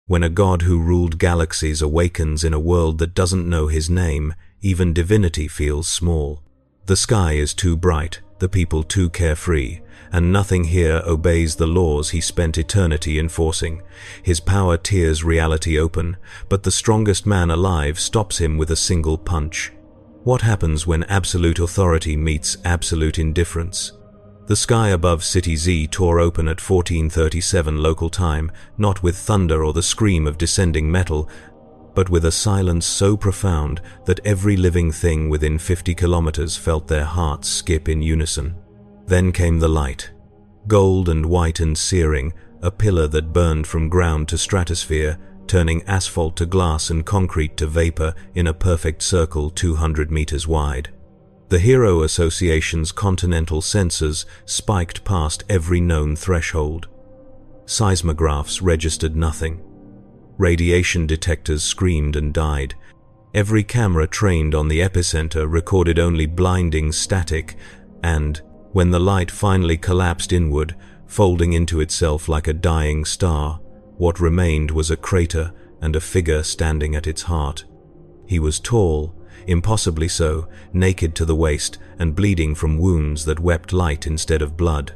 When a god who ruled galaxies awakens in a world that doesn't know his name, even divinity feels small. The sky is too bright, the people too carefree, and nothing here obeys the laws he spent eternity enforcing. His power tears reality open, but the strongest man alive stops him with a single punch. What happens when absolute authority meets absolute indifference? The sky above City Z tore open at 14:37 local time, not with thunder or the scream of descending metal, but with a silence so profound that every living thing within 50 kilometers felt their hearts skip in unison. Then came the light. Gold and white and searing, a pillar that burned from ground to stratosphere, turning asphalt to glass and concrete to vapor in a perfect circle 200 meters wide. The Hero Association's continental sensors spiked past every known threshold. Seismographs registered nothing. Radiation detectors screamed and died. Every camera trained on the epicenter recorded only blinding static, and, when the light finally collapsed inward, folding into itself like a dying star, what remained was a crater and a figure standing at its heart. He was tall, impossibly so, naked to the waist and bleeding from wounds that wept light instead of blood.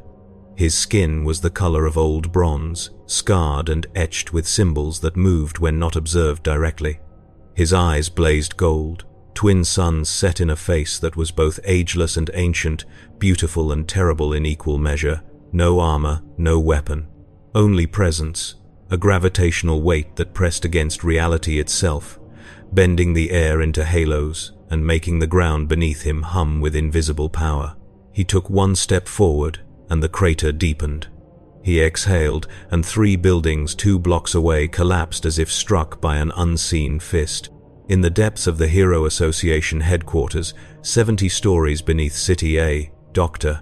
His skin was the color of old bronze, scarred and etched with symbols that moved when not observed directly. His eyes blazed gold, twin suns set in a face that was both ageless and ancient, beautiful and terrible in equal measure. No armor, no weapon, only presence, a gravitational weight that pressed against reality itself, bending the air into halos and making the ground beneath him hum with invisible power. He took one step forward, and the crater deepened. He exhaled, and 3 buildings 2 blocks away collapsed as if struck by an unseen fist. In the depths of the Hero Association headquarters, 70 stories beneath City A, Dr.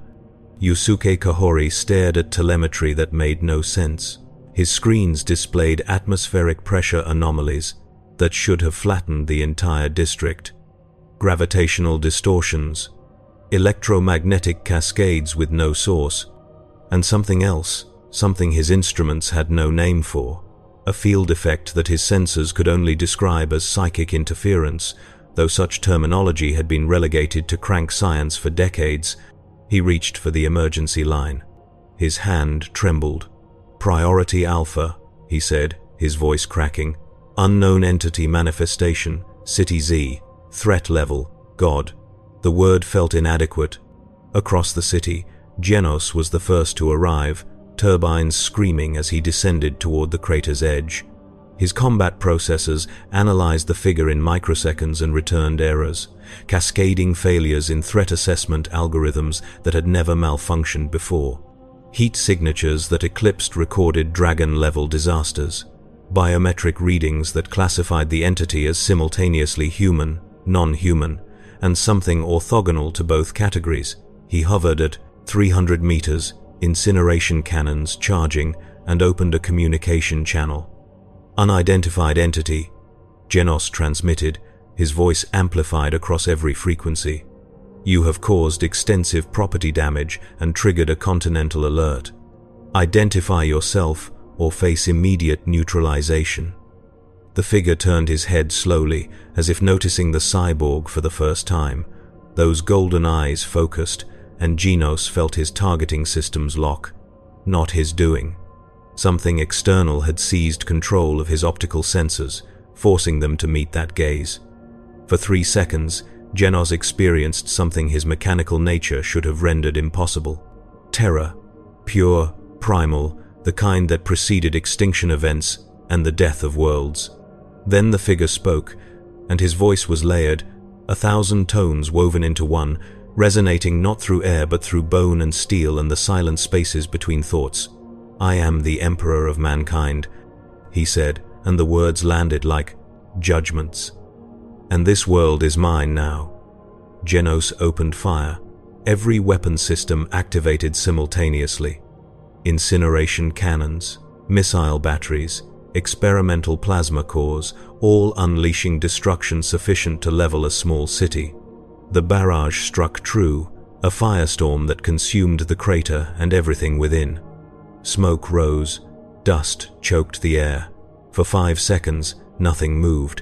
Yusuke Kahori stared at telemetry that made no sense. His screens displayed atmospheric pressure anomalies that should have flattened the entire district. Gravitational distortions, electromagnetic cascades with no source, and something else, something his instruments had no name for, a field effect that his sensors could only describe as psychic interference, though such terminology had been relegated to crank science for decades. He reached for the emergency line. His hand trembled. "Priority Alpha," he said, his voice cracking. "Unknown entity manifestation, City Z, threat level, God." The word felt inadequate. Across the city, Genos was the first to arrive, turbines screaming as he descended toward the crater's edge. His combat processors analyzed the figure in microseconds and returned errors, cascading failures in threat assessment algorithms that had never malfunctioned before. Heat signatures that eclipsed recorded dragon-level disasters. Biometric readings that classified the entity as simultaneously human, non-human, and something orthogonal to both categories. He hovered at 300 meters, incineration cannons charging, and opened a communication channel. "Unidentified entity," Genos transmitted, his voice amplified across every frequency. "You have caused extensive property damage and triggered a continental alert. Identify yourself or face immediate neutralization." The figure turned his head slowly, as if noticing the cyborg for the first time. Those golden eyes focused, and Genos felt his targeting systems lock. Not his doing. Something external had seized control of his optical sensors, forcing them to meet that gaze. For 3 seconds, Genos experienced something his mechanical nature should have rendered impossible. Terror, pure, primal, the kind that preceded extinction events and the death of worlds. Then the figure spoke, and his voice was layered, 1,000 tones woven into one, resonating not through air but through bone and steel and the silent spaces between thoughts. "I am the Emperor of mankind," he said, and the words landed like judgments. "And this world is mine now." Genos opened fire. Every weapon system activated simultaneously. Incineration cannons, missile batteries, experimental plasma cores, all unleashing destruction sufficient to level a small city. The barrage struck true, a firestorm that consumed the crater and everything within. Smoke rose, dust choked the air. For 5 seconds, nothing moved.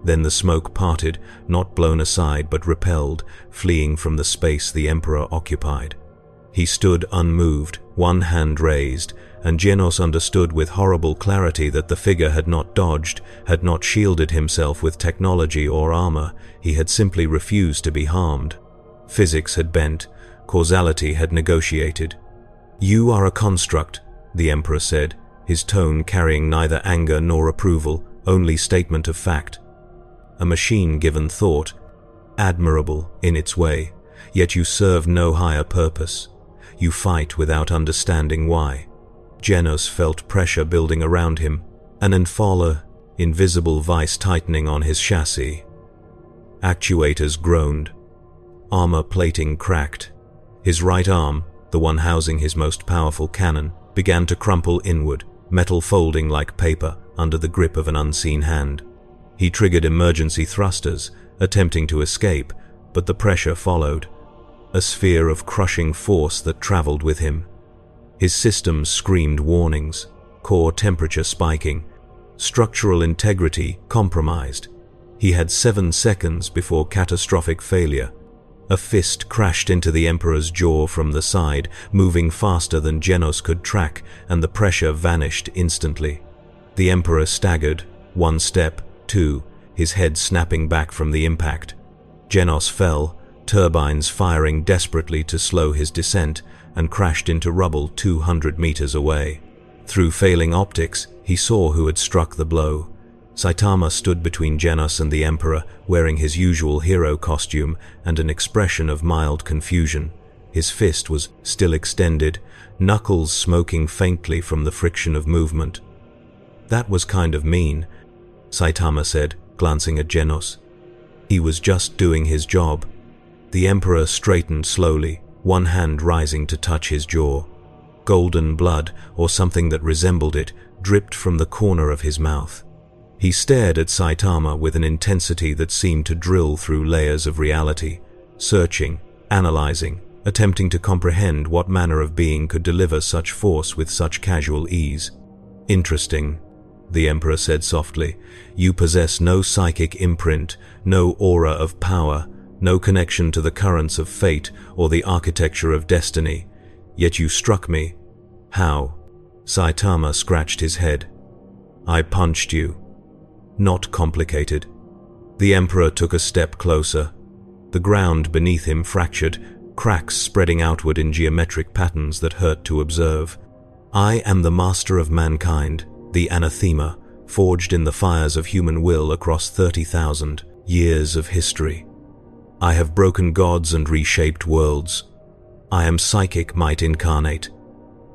Then the smoke parted, not blown aside but repelled, fleeing from the space the Emperor occupied. He stood unmoved, one hand raised, and Genos understood with horrible clarity that the figure had not dodged, had not shielded himself with technology or armor. He had simply refused to be harmed. Physics had bent, causality had negotiated. "You are a construct," the Emperor said, his tone carrying neither anger nor approval, only statement of fact. A machine given thought, admirable in its way, yet you serve no higher purpose. You fight without understanding why. Genos felt pressure building around him, an enfaller, invisible vice tightening on his chassis. Actuators groaned. Armor plating cracked. His right arm, the one housing his most powerful cannon, began to crumple inward, metal folding like paper under the grip of an unseen hand. He triggered emergency thrusters, attempting to escape, but the pressure followed, a sphere of crushing force that traveled with him. His systems screamed warnings, core temperature spiking, structural integrity compromised. He had 7 seconds before catastrophic failure. A fist crashed into the Emperor's jaw from the side, moving faster than Genos could track, and the pressure vanished instantly. The Emperor staggered, 1 step, 2, his head snapping back from the impact. Genos fell, turbines firing desperately to slow his descent, and crashed into rubble 200 meters away. Through failing optics, he saw who had struck the blow. Saitama stood between Genos and the Emperor, wearing his usual hero costume and an expression of mild confusion. His fist was still extended, knuckles smoking faintly from the friction of movement. "That was kind of mean," Saitama said, glancing at Genos. "He was just doing his job." The Emperor straightened slowly, one hand rising to touch his jaw. Golden blood, or something that resembled it, dripped from the corner of his mouth. He stared at Saitama with an intensity that seemed to drill through layers of reality, searching, analyzing, attempting to comprehend what manner of being could deliver such force with such casual ease. "Interesting," the Emperor said softly. "You possess no psychic imprint, no aura of power, no connection to the currents of fate or the architecture of destiny. Yet you struck me. How?" Saitama scratched his head. "I punched you." "Not complicated." The Emperor took a step closer. The ground beneath him fractured, cracks spreading outward in geometric patterns that hurt to observe. "I am the master of mankind, the anathema, forged in the fires of human will across 30,000 years of history. I have broken gods and reshaped worlds. I am psychic might incarnate.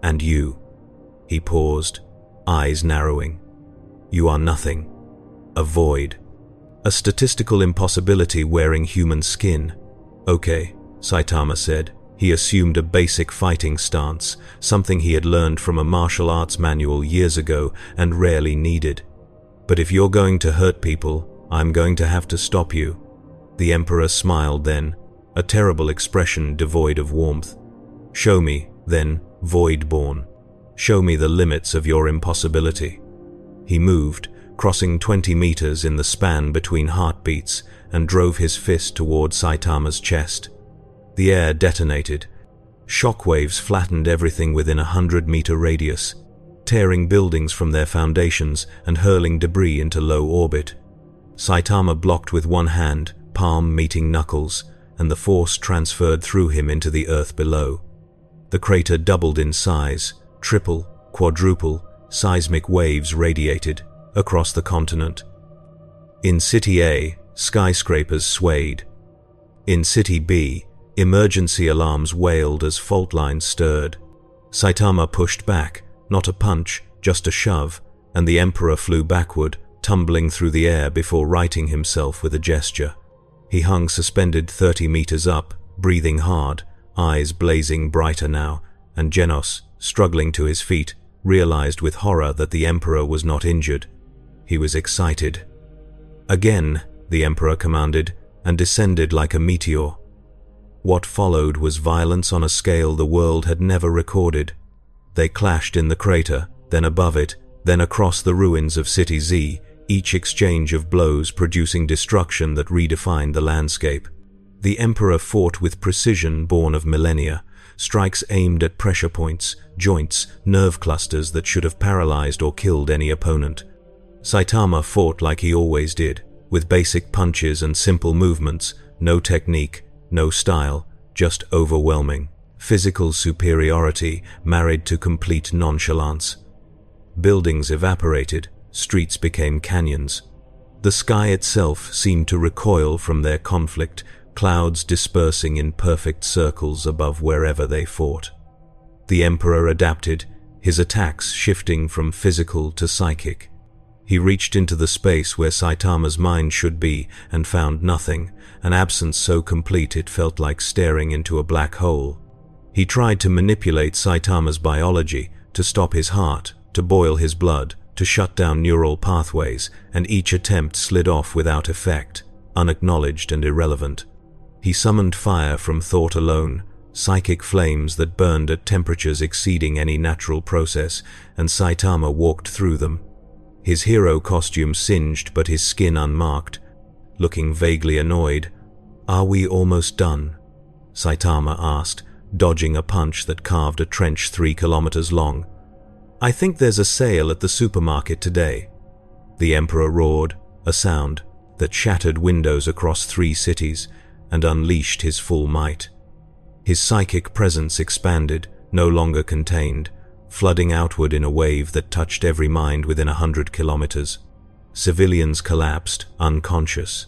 And you." He paused, eyes narrowing. "You are nothing. A void. A statistical impossibility wearing human skin." "Okay," Saitama said. He assumed a basic fighting stance, something he had learned from a martial arts manual years ago and rarely needed. "But if you're going to hurt people, I'm going to have to stop you." The Emperor smiled then, a terrible expression devoid of warmth. "Show me, then, Voidborn. Show me the limits of your impossibility." He moved, crossing 20 meters in the span between heartbeats, and drove his fist toward Saitama's chest. The air detonated. Shockwaves flattened everything within a 100-meter radius, tearing buildings from their foundations and hurling debris into low orbit. Saitama blocked with one hand, palm meeting knuckles, and the force transferred through him into the earth below. The crater doubled in size, triple, quadruple, seismic waves radiated across the continent. In City A, skyscrapers swayed. In City B, emergency alarms wailed as fault lines stirred. Saitama pushed back, not a punch, just a shove, and the Emperor flew backward, tumbling through the air before righting himself with a gesture. He hung suspended 30 meters up, breathing hard, eyes blazing brighter now, and Genos, struggling to his feet, realized with horror that the Emperor was not injured. He was excited. "Again," the Emperor commanded, and descended like a meteor. What followed was violence on a scale the world had never recorded. They clashed in the crater, then above it, Then across the ruins of City Z, each exchange of blows producing destruction that redefined the landscape. The Emperor fought with precision born of millennia, strikes aimed at pressure points, joints, nerve clusters that should have paralyzed or killed any opponent. Saitama fought like he always did, with basic punches and simple movements, no technique, no style, just overwhelming physical superiority married to complete nonchalance. Buildings evaporated, streets became canyons. The sky itself seemed to recoil from their conflict, clouds dispersing in perfect circles above wherever they fought. The Emperor adapted, his attacks shifting from physical to psychic. He reached into the space where Saitama's mind should be and found nothing, an absence so complete it felt like staring into a black hole. He tried to manipulate Saitama's biology, to stop his heart, to boil his blood, to shut down neural pathways, and each attempt slid off without effect, unacknowledged and irrelevant. He summoned fire from thought alone, psychic flames that burned at temperatures exceeding any natural process, and Saitama walked through them. His hero costume singed but his skin unmarked, looking vaguely annoyed. "Are we almost done?" Saitama asked, dodging a punch that carved a trench 3 kilometers long. "I think there's a sale at the supermarket today." The Emperor roared, a sound that shattered windows across 3 cities and unleashed his full might. His psychic presence expanded, no longer contained, flooding outward in a wave that touched every mind within 100 kilometers. Civilians collapsed, unconscious.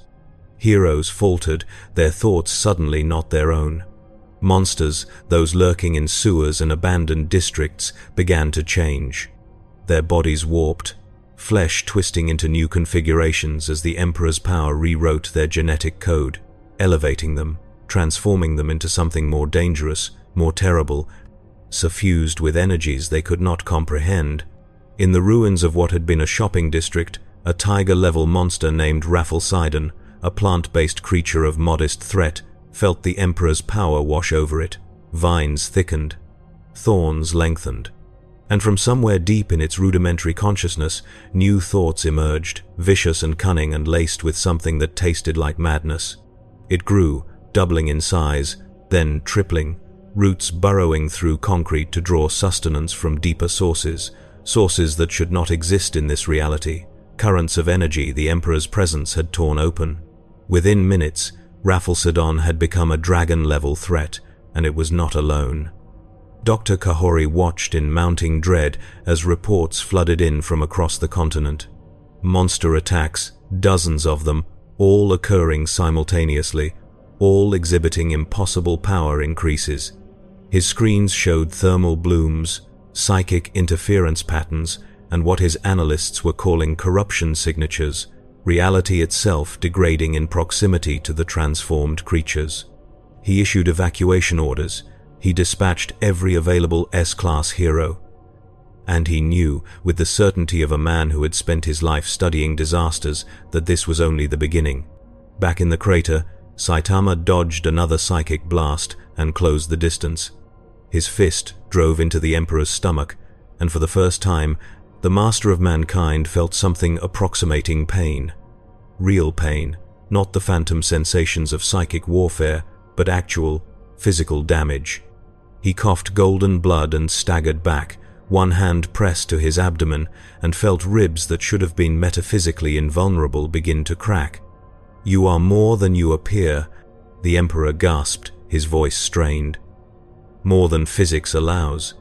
Heroes faltered, their thoughts suddenly not their own. Monsters, those lurking in sewers and abandoned districts, began to change. Their bodies warped, flesh twisting into new configurations as the Emperor's power rewrote their genetic code, elevating them, transforming them into something more dangerous, more terrible, suffused with energies they could not comprehend. In the ruins of what had been a shopping district, a tiger-level monster named Rafflesidon, a plant-based creature of modest threat, felt the Emperor's power wash over it. Vines thickened, thorns lengthened, and from somewhere deep in its rudimentary consciousness, new thoughts emerged, vicious and cunning and laced with something that tasted like madness. It grew, doubling in size, then tripling, roots burrowing through concrete to draw sustenance from deeper sources, sources that should not exist in this reality, currents of energy the Emperor's presence had torn open. Within minutes, Rafflesidon had become a dragon-level threat, and it was not alone. Dr. Kahori watched in mounting dread as reports flooded in from across the continent. Monster attacks, dozens of them, all occurring simultaneously, all exhibiting impossible power increases. His screens showed thermal blooms, psychic interference patterns, and what his analysts were calling corruption signatures, reality itself degrading in proximity to the transformed creatures. He issued evacuation orders. He dispatched every available S-class hero. And he knew, with the certainty of a man who had spent his life studying disasters, that this was only the beginning. Back in the crater, Saitama dodged another psychic blast and closed the distance. His fist drove into the Emperor's stomach, and for the first time, the master of mankind felt something approximating pain. Real pain, not the phantom sensations of psychic warfare, but actual, physical damage. He coughed golden blood and staggered back, one hand pressed to his abdomen, and felt ribs that should have been metaphysically invulnerable begin to crack. "You are more than you appear," the Emperor gasped, his voice strained. "More than physics allows."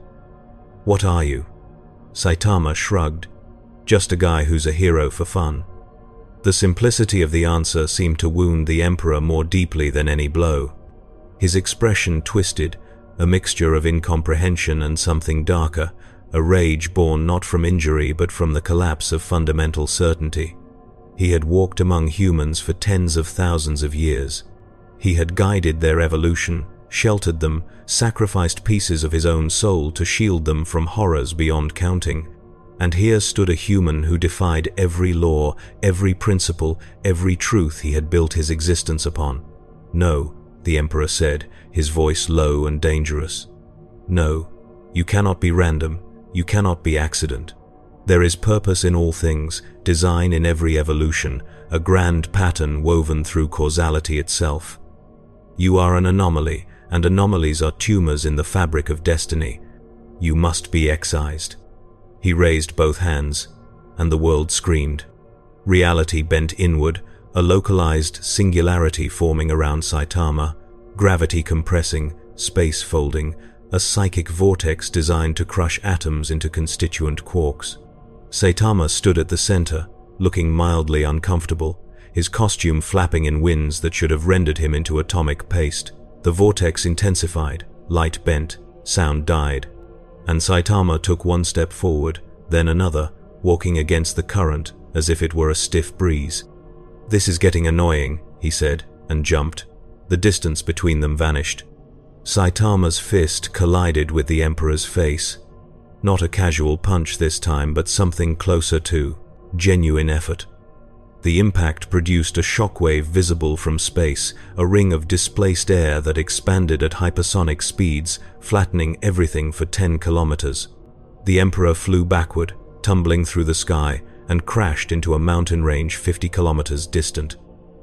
"What are you?" Saitama shrugged. "Just a guy who's a hero for fun." The simplicity of the answer seemed to wound the Emperor more deeply than any blow. His expression twisted, a mixture of incomprehension and something darker, a rage born not from injury but from the collapse of fundamental certainty. He had walked among humans for tens of thousands of years. He had guided their evolution, sheltered them, sacrificed pieces of his own soul to shield them from horrors beyond counting. And here stood a human who defied every law, every principle, every truth he had built his existence upon. "No," the Emperor said, his voice low and dangerous. "No, you cannot be random, you cannot be accident. There is purpose in all things, design in every evolution, a grand pattern woven through causality itself. You are an anomaly, and anomalies are tumors in the fabric of destiny. You must be excised." He raised both hands, and the world screamed. Reality bent inward, a localized singularity forming around Saitama, gravity compressing, space folding, a psychic vortex designed to crush atoms into constituent quarks. Saitama stood at the center, looking mildly uncomfortable, his costume flapping in winds that should have rendered him into atomic paste. The vortex intensified, light bent, sound died, and Saitama took one step forward, then another, walking against the current as if it were a stiff breeze. "This is getting annoying," he said, and jumped. The distance between them vanished. Saitama's fist collided with the Emperor's face. Not a casual punch this time, but something closer to genuine effort. The impact produced a shockwave visible from space, a ring of displaced air that expanded at hypersonic speeds, flattening everything for 10 kilometers. The Emperor flew backward, tumbling through the sky, and crashed into a mountain range 50 kilometers distant.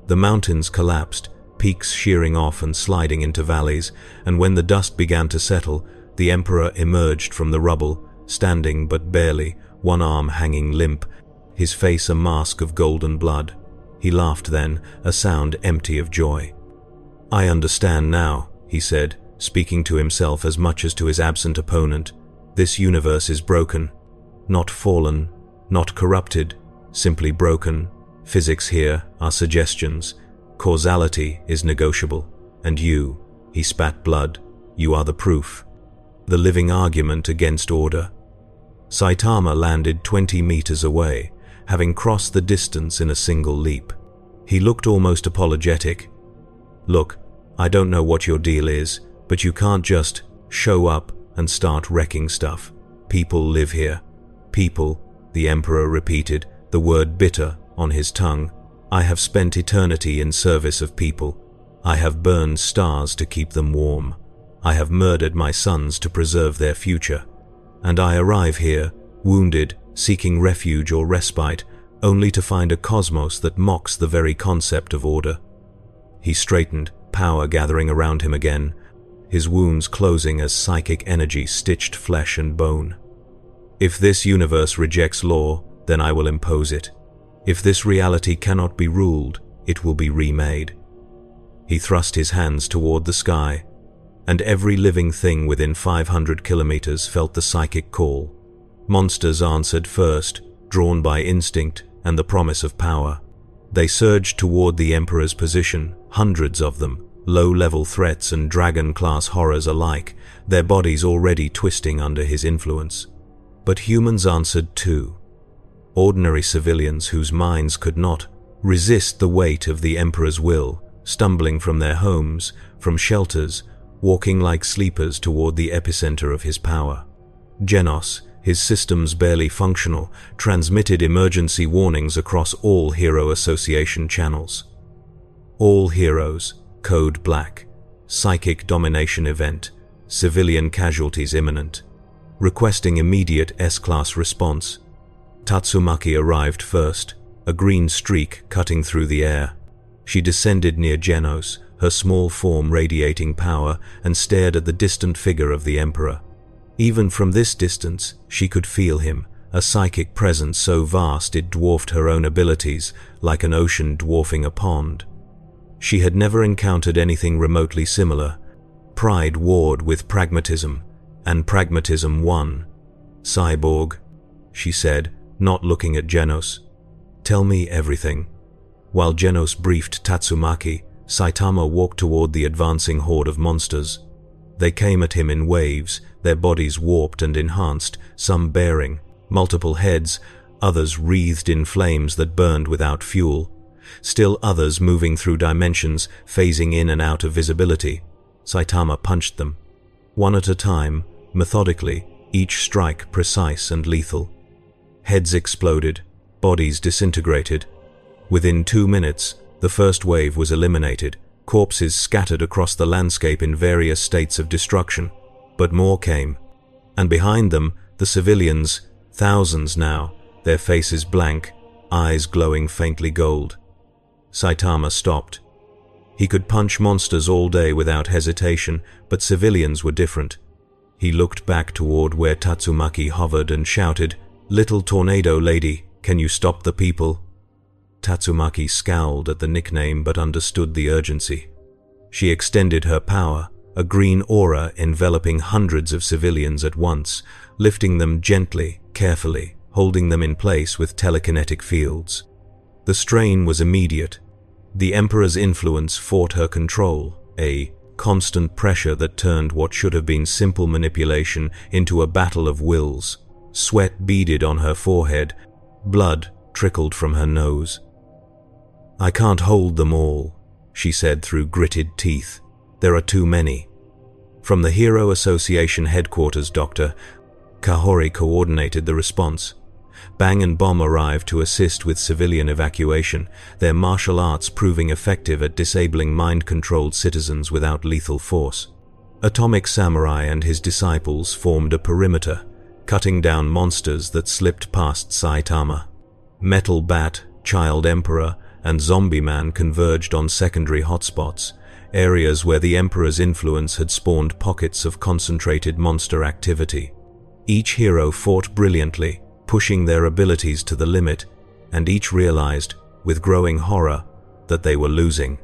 The mountains collapsed, peaks shearing off and sliding into valleys, and when the dust began to settle, the Emperor emerged from the rubble, standing but barely, one arm hanging limp, his face a mask of golden blood. He laughed then, a sound empty of joy. "I understand now," he said, speaking to himself as much as to his absent opponent. "This universe is broken. Not fallen, not corrupted, simply broken. Physics here are suggestions. Causality is negotiable. And you," he spat blood, "you are the proof. The living argument against order." Saitama landed 20 meters away, having crossed the distance in a single leap. He looked almost apologetic. "Look, I don't know what your deal is, but you can't just show up and start wrecking stuff. People live here." "People," the Emperor repeated, the word bitter on his tongue. "I have spent eternity in service of people. I have burned stars to keep them warm. I have murdered my sons to preserve their future. And I arrive here, wounded, seeking refuge or respite, only to find a cosmos that mocks the very concept of order." He straightened, power gathering around him again, his wounds closing as psychic energy stitched flesh and bone. "If this universe rejects law, then I will impose it. If this reality cannot be ruled, it will be remade." He thrust his hands toward the sky, and every living thing within 500 kilometers felt the psychic call. Monsters answered first, drawn by instinct and the promise of power. They surged toward the Emperor's position, hundreds of them, low-level threats and dragon-class horrors alike, their bodies already twisting under his influence. But humans answered too. Ordinary civilians whose minds could not resist the weight of the Emperor's will, stumbling from their homes, from shelters, walking like sleepers toward the epicenter of his power. Genos, his systems barely functional, transmitted emergency warnings across all Hero Association channels. All heroes, code black, psychic domination event, civilian casualties imminent. Requesting immediate S-class response. Tatsumaki arrived first, a green streak cutting through the air. She descended near Genos, her small form radiating power, and stared at the distant figure of the Emperor. Even from this distance, she could feel him, a psychic presence so vast it dwarfed her own abilities, like an ocean dwarfing a pond. She had never encountered anything remotely similar. Pride warred with pragmatism, and pragmatism won. "Cyborg," she said, not looking at Genos. "Tell me everything." While Genos briefed Tatsumaki, Saitama walked toward the advancing horde of monsters. They came at him in waves, their bodies warped and enhanced, some bearing multiple heads, others wreathed in flames that burned without fuel, still others moving through dimensions, phasing in and out of visibility. Saitama punched them. One at a time, methodically, each strike precise and lethal. Heads exploded, bodies disintegrated. Within 2 minutes, the first wave was eliminated, corpses scattered across the landscape in various states of destruction. But more came, and behind them, the civilians, thousands now, their faces blank, eyes glowing faintly gold. Saitama stopped. He could punch monsters all day without hesitation, but civilians were different. He looked back toward where Tatsumaki hovered and shouted, "Little Tornado Lady, can you stop the people?" Tatsumaki scowled at the nickname but understood the urgency. She extended her power, a green aura enveloping hundreds of civilians at once, lifting them gently, carefully, holding them in place with telekinetic fields. The strain was immediate. The Emperor's influence fought her control, a constant pressure that turned what should have been simple manipulation into a battle of wills. Sweat beaded on her forehead, blood trickled from her nose. "I can't hold them all," she said through gritted teeth. "There are too many." From the Hero Association headquarters, Dr. Kahori coordinated the response. Bang and Bomb arrived to assist with civilian evacuation, their martial arts proving effective at disabling mind-controlled citizens without lethal force. Atomic Samurai and his disciples formed a perimeter, cutting down monsters that slipped past Saitama. Metal Bat, Child Emperor, and Zombie Man converged on secondary hotspots, areas where the Emperor's influence had spawned pockets of concentrated monster activity. Each hero fought brilliantly, pushing their abilities to the limit, and each realized, with growing horror, that they were losing.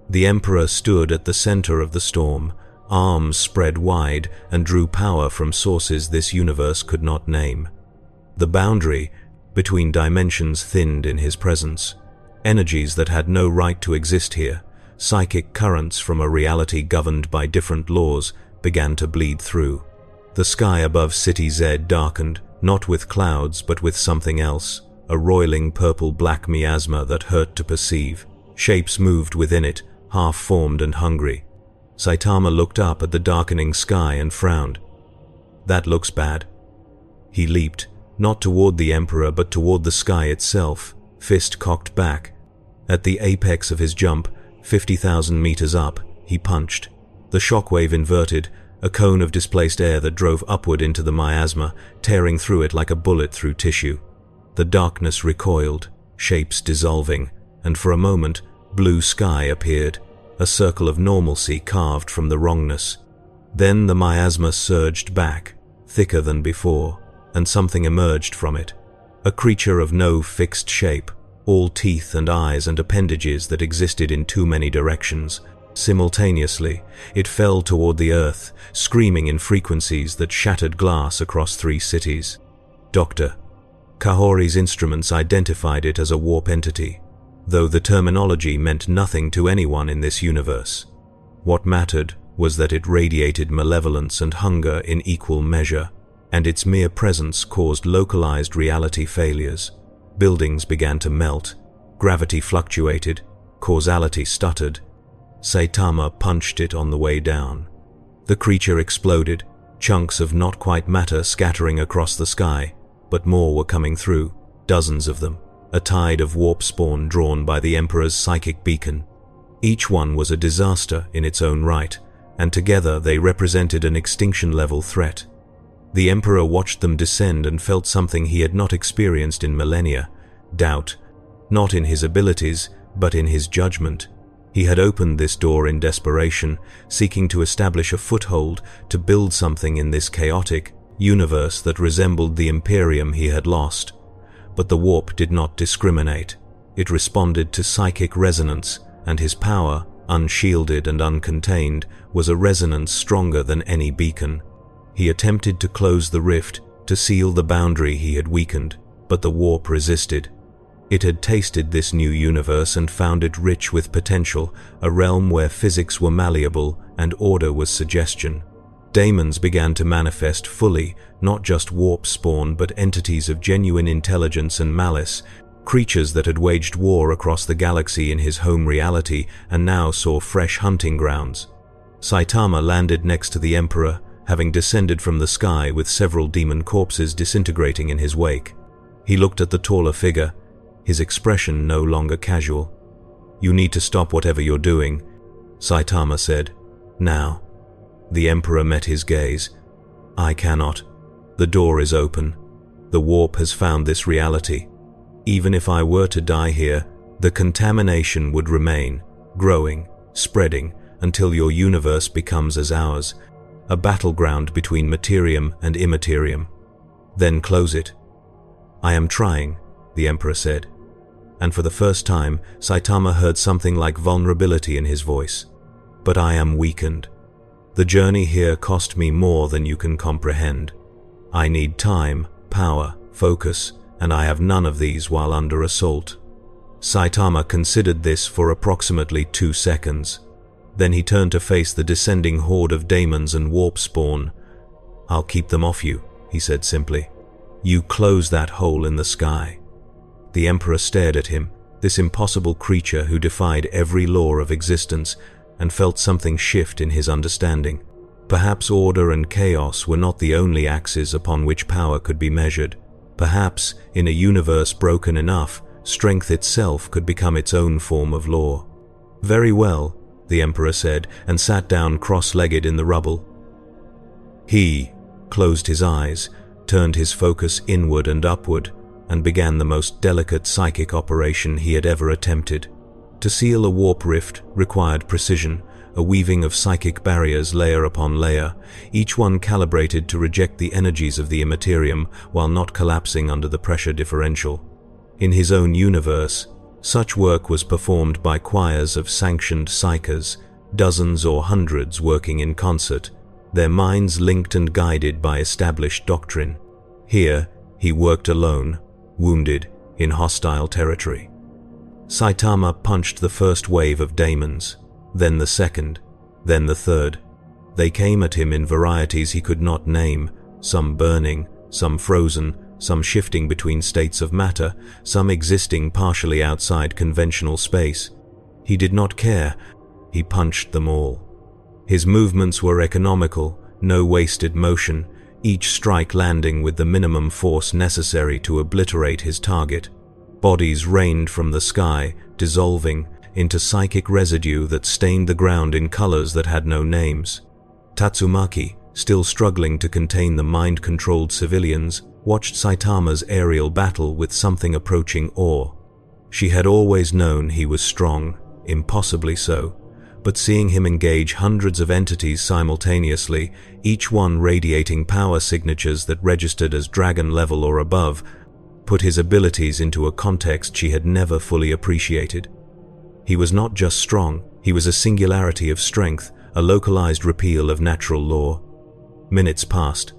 The Emperor stood at the center of the storm, arms spread wide, and drew power from sources this universe could not name. The boundary between dimensions thinned in his presence. Energies that had no right to exist here, psychic currents from a reality governed by different laws, began to bleed through. The sky above City Z darkened, not with clouds but with something else, a roiling purple-black miasma that hurt to perceive. Shapes moved within it, half-formed and hungry. Saitama looked up at the darkening sky and frowned. "That looks bad." He leaped, not toward the Emperor but toward the sky itself, fist cocked back. At the apex of his jump, 50,000 meters up, he punched. The shockwave inverted, a cone of displaced air that drove upward into the miasma, tearing through it like a bullet through tissue. The darkness recoiled, shapes dissolving, and for a moment, blue sky appeared, a circle of normalcy carved from the wrongness. Then the miasma surged back, thicker than before, and something emerged from it. A creature of no fixed shape, all teeth and eyes and appendages that existed in too many directions. Simultaneously, it fell toward the earth, screaming in frequencies that shattered glass across 3 cities. Dr. Kahori's instruments identified it as a warp entity, though the terminology meant nothing to anyone in this universe. What mattered was that it radiated malevolence and hunger in equal measure, and its mere presence caused localized reality failures. Buildings began to melt, gravity fluctuated, causality stuttered. Saitama punched it on the way down. The creature exploded, chunks of not quite matter scattering across the sky, but more were coming through, dozens of them, a tide of warp spawn drawn by the Emperor's psychic beacon. Each one was a disaster in its own right, and together they represented an extinction-level threat. The Emperor watched them descend and felt something he had not experienced in millennia, doubt, not in his abilities, but in his judgment. He had opened this door in desperation, seeking to establish a foothold, to build something in this chaotic universe that resembled the Imperium he had lost. But the warp did not discriminate. It responded to psychic resonance, and his power, unshielded and uncontained, was a resonance stronger than any beacon. He attempted to close the rift, to seal the boundary he had weakened, but the warp resisted. It had tasted this new universe and found it rich with potential, a realm where physics were malleable and order was suggestion. Daemons began to manifest fully, not just warp spawn but entities of genuine intelligence and malice, creatures that had waged war across the galaxy in his home reality and now saw fresh hunting grounds. Saitama landed next to the Emperor, having descended from the sky with several demon corpses disintegrating in his wake. He looked at the taller figure, his expression no longer casual. "You need to stop whatever you're doing," Saitama said. "Now." The Emperor met his gaze. "I cannot. The door is open." The warp has found this reality. Even if I were to die here, the contamination would remain, growing, spreading, until your universe becomes as ours, a battleground between materium and immaterium. Then close it." "I am trying," the Emperor said. And for the first time, Saitama heard something like vulnerability in his voice. "But I am weakened. The journey here cost me more than you can comprehend. I need time, power, focus, and I have none of these while under assault." Saitama considered this for approximately 2 seconds. Then he turned to face the descending horde of daemons and warp spawn. "I'll keep them off you," he said simply. "You close that hole in the sky." The Emperor stared at him, this impossible creature who defied every law of existence, and felt something shift in his understanding. Perhaps order and chaos were not the only axes upon which power could be measured. Perhaps, in a universe broken enough, strength itself could become its own form of law. "Very well," the Emperor said, and sat down cross-legged in the rubble. He closed his eyes, turned his focus inward and upward, and began the most delicate psychic operation he had ever attempted. To seal a warp rift required precision, a weaving of psychic barriers layer upon layer, each one calibrated to reject the energies of the immaterium while not collapsing under the pressure differential. In his own universe, such work was performed by choirs of sanctioned psychers, dozens or hundreds working in concert, their minds linked and guided by established doctrine. Here, he worked alone, wounded, in hostile territory. Saitama punched the first wave of daemons, then the second, then the third. They came at him in varieties he could not name, some burning, some frozen, some shifting between states of matter, some existing partially outside conventional space. He did not care. He punched them all. His movements were economical, no wasted motion, each strike landing with the minimum force necessary to obliterate his target. Bodies rained from the sky, dissolving into psychic residue that stained the ground in colors that had no names. Tatsumaki, still struggling to contain the mind-controlled civilians, watched Saitama's aerial battle with something approaching awe. She had always known he was strong, impossibly so, but seeing him engage hundreds of entities simultaneously, each one radiating power signatures that registered as dragon level or above, put his abilities into a context she had never fully appreciated. He was not just strong, he was a singularity of strength, a localized repeal of natural law. Minutes passed.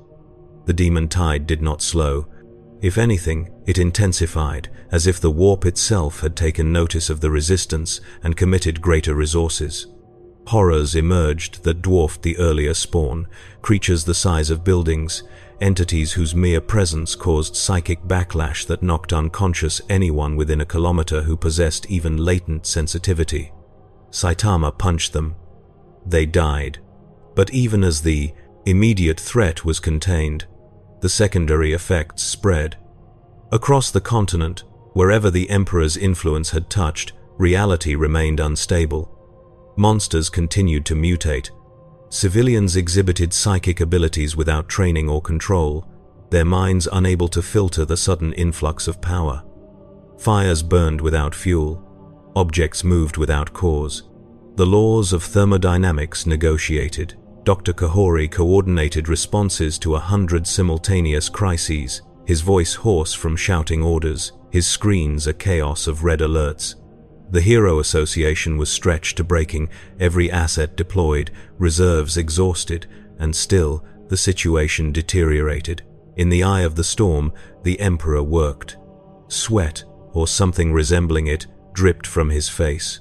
The demon tide did not slow. If anything, it intensified, as if the warp itself had taken notice of the resistance and committed greater resources. Horrors emerged that dwarfed the earlier spawn, creatures the size of buildings, entities whose mere presence caused psychic backlash that knocked unconscious anyone within a kilometer who possessed even latent sensitivity. Saitama punched them. They died. But even as the immediate threat was contained, the secondary effects spread. Across the continent, wherever the Emperor's influence had touched, reality remained unstable. Monsters continued to mutate. Civilians exhibited psychic abilities without training or control, their minds unable to filter the sudden influx of power. Fires burned without fuel. Objects moved without cause. The laws of thermodynamics negotiated. Dr. Kahori coordinated responses to 100 simultaneous crises, his voice hoarse from shouting orders, his screens a chaos of red alerts. The Hero Association was stretched to breaking, every asset deployed, reserves exhausted, and still the situation deteriorated. In the eye of the storm, the Emperor worked. Sweat, or something resembling it, dripped from his face.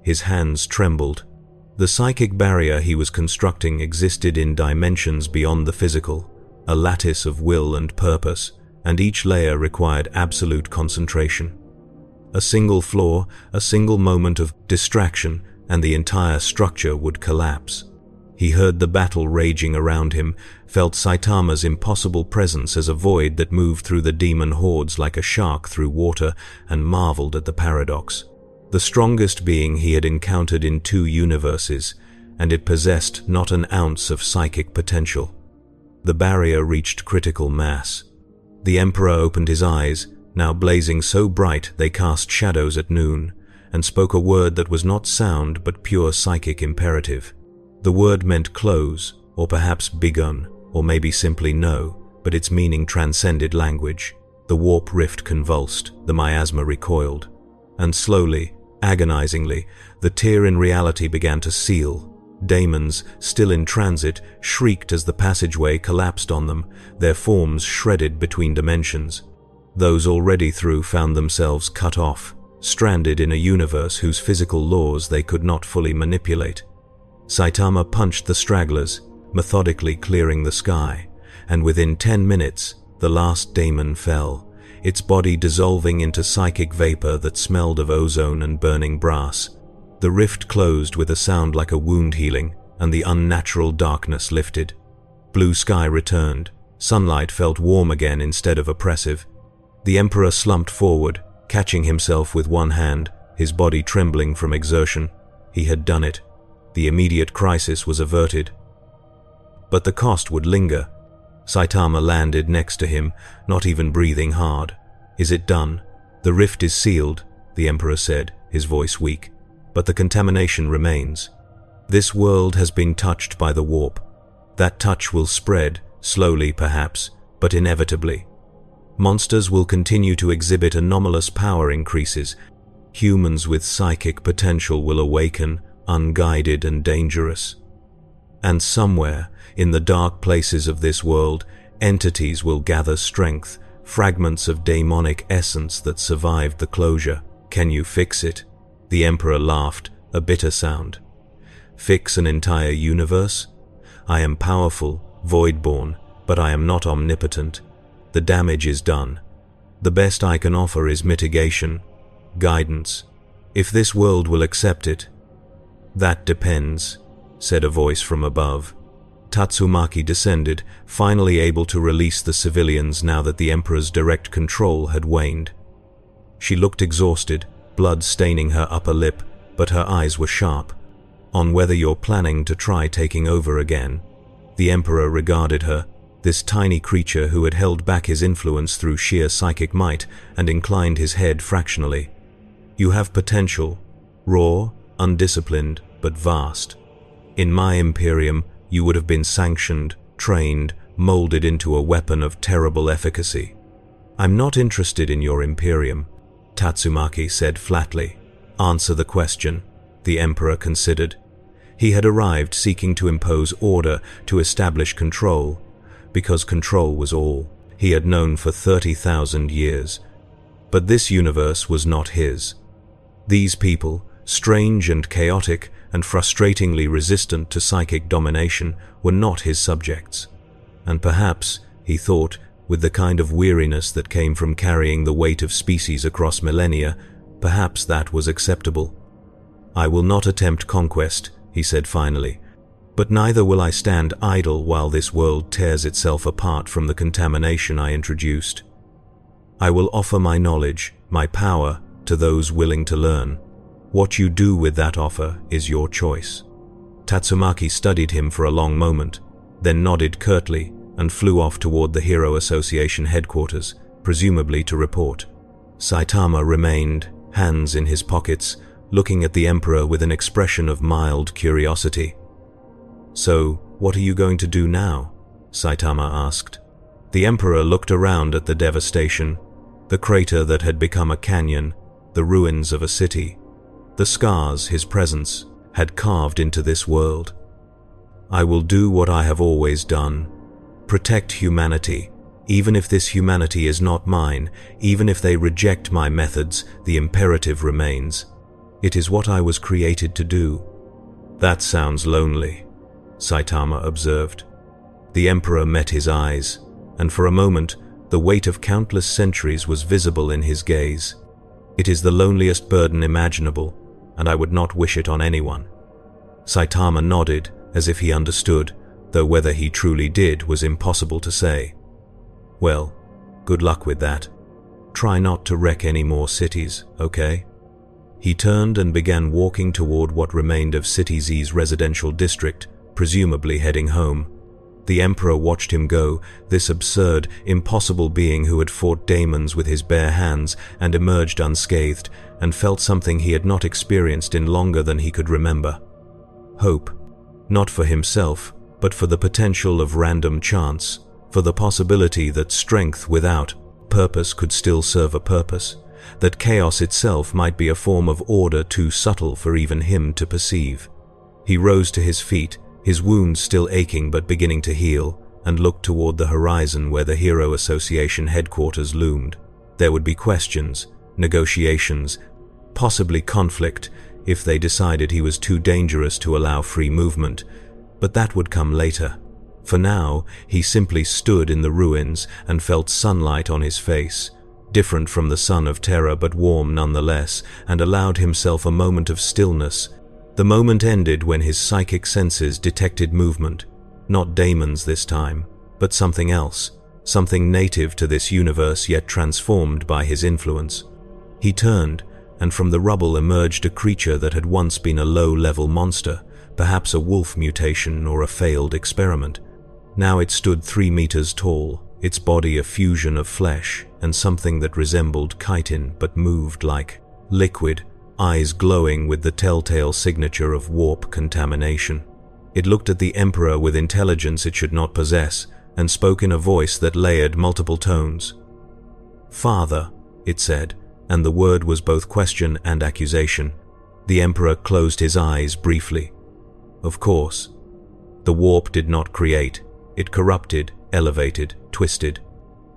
His hands trembled. The psychic barrier he was constructing existed in dimensions beyond the physical, a lattice of will and purpose, and each layer required absolute concentration. A single flaw, a single moment of distraction, and the entire structure would collapse. He heard the battle raging around him, felt Saitama's impossible presence as a void that moved through the demon hordes like a shark through water, and marveled at the paradox. The strongest being he had encountered in 2 universes, and it possessed not an ounce of psychic potential. The barrier reached critical mass. The Emperor opened his eyes, now blazing so bright they cast shadows at noon, and spoke a word that was not sound but pure psychic imperative. The word meant close, or perhaps begun, or maybe simply no, but its meaning transcended language. The warp rift convulsed, the miasma recoiled, and slowly, agonizingly, the tear in reality began to seal. Daemons, still in transit, shrieked as the passageway collapsed on them, their forms shredded between dimensions. Those already through found themselves cut off, stranded in a universe whose physical laws they could not fully manipulate. Saitama punched the stragglers, methodically clearing the sky, and within 10 minutes, the last daemon fell, its body dissolving into psychic vapor that smelled of ozone and burning brass. The rift closed with a sound like a wound healing, and the unnatural darkness lifted. Blue sky returned. Sunlight felt warm again instead of oppressive. The Emperor slumped forward, catching himself with one hand, his body trembling from exertion. He had done it. The immediate crisis was averted. But the cost would linger. Saitama landed next to him, not even breathing hard. "Is it done?" "The rift is sealed," the Emperor said, his voice weak. "But the contamination remains. This world has been touched by the warp. That touch will spread, slowly perhaps, but inevitably. Monsters will continue to exhibit anomalous power increases. Humans with psychic potential will awaken, unguided and dangerous. And somewhere, in the dark places of this world, entities will gather strength, fragments of daemonic essence that survived the closure. Can you fix it?" The Emperor laughed, a bitter sound. "Fix an entire universe? I am powerful, void-born, but I am not omnipotent. The damage is done. The best I can offer is mitigation, guidance. If this world will accept it." "That depends," said a voice from above. Tatsumaki descended, finally able to release the civilians now that the Emperor's direct control had waned. She looked exhausted, blood staining her upper lip, but her eyes were sharp. "On whether you're planning to try taking over again." The Emperor regarded her, this tiny creature who had held back his influence through sheer psychic might, and inclined his head fractionally. "You have potential, raw, undisciplined, but vast. In my Imperium, you would have been sanctioned, trained, molded into a weapon of terrible efficacy. I'm not interested in your Imperium," Tatsumaki said flatly. "Answer the question," the Emperor considered. He had arrived seeking to impose order, to establish control, because control was all he had known for 30,000 years. But this universe was not his. These people, strange and chaotic and frustratingly resistant to psychic domination, were not his subjects. And perhaps, he thought, with the kind of weariness that came from carrying the weight of species across millennia, perhaps that was acceptable. "I will not attempt conquest," he said finally, "but neither will I stand idle while this world tears itself apart from the contamination I introduced. I will offer my knowledge, my power, to those willing to learn. What you do with that offer is your choice." Tatsumaki studied him for a long moment, then nodded curtly and flew off toward the Hero Association headquarters, presumably to report. Saitama remained, hands in his pockets, looking at the Emperor with an expression of mild curiosity. "So, what are you going to do now?" Saitama asked. The Emperor looked around at the devastation, the crater that had become a canyon, the ruins of a city, the scars his presence had carved into this world. "I will do what I have always done. Protect humanity. Even if this humanity is not mine, even if they reject my methods, the imperative remains. It is what I was created to do." "That sounds lonely," Saitama observed. The Emperor met his eyes, and for a moment, the weight of countless centuries was visible in his gaze. "It is the loneliest burden imaginable, and I would not wish it on anyone." Saitama nodded, as if he understood, though whether he truly did was impossible to say. "Well, good luck with that. Try not to wreck any more cities, okay?" He turned and began walking toward what remained of City Z's residential district, presumably heading home. The Emperor watched him go, this absurd, impossible being who had fought daemons with his bare hands and emerged unscathed, and felt something he had not experienced in longer than he could remember. Hope. Not for himself, but for the potential of random chance, for the possibility that strength without purpose could still serve a purpose, that chaos itself might be a form of order too subtle for even him to perceive. He rose to his feet, his wounds still aching but beginning to heal, and looked toward the horizon where the Hero Association headquarters loomed. There would be questions, negotiations, possibly conflict if they decided he was too dangerous to allow free movement, but that would come later. For now, he simply stood in the ruins and felt sunlight on his face, different from the sun of terror but warm nonetheless, and allowed himself a moment of stillness. The moment ended when his psychic senses detected movement, not daemons this time, but something else, something native to this universe yet transformed by his influence. He turned, and from the rubble emerged a creature that had once been a low-level monster, perhaps a wolf mutation or a failed experiment. Now it stood 3 meters tall, its body a fusion of flesh and something that resembled chitin but moved like liquid, eyes glowing with the telltale signature of warp contamination. It looked at the Emperor with intelligence it should not possess, and spoke in a voice that layered multiple tones. "Father," it said, and the word was both question and accusation. The Emperor closed his eyes briefly. Of course. The warp did not create, it corrupted, elevated, twisted,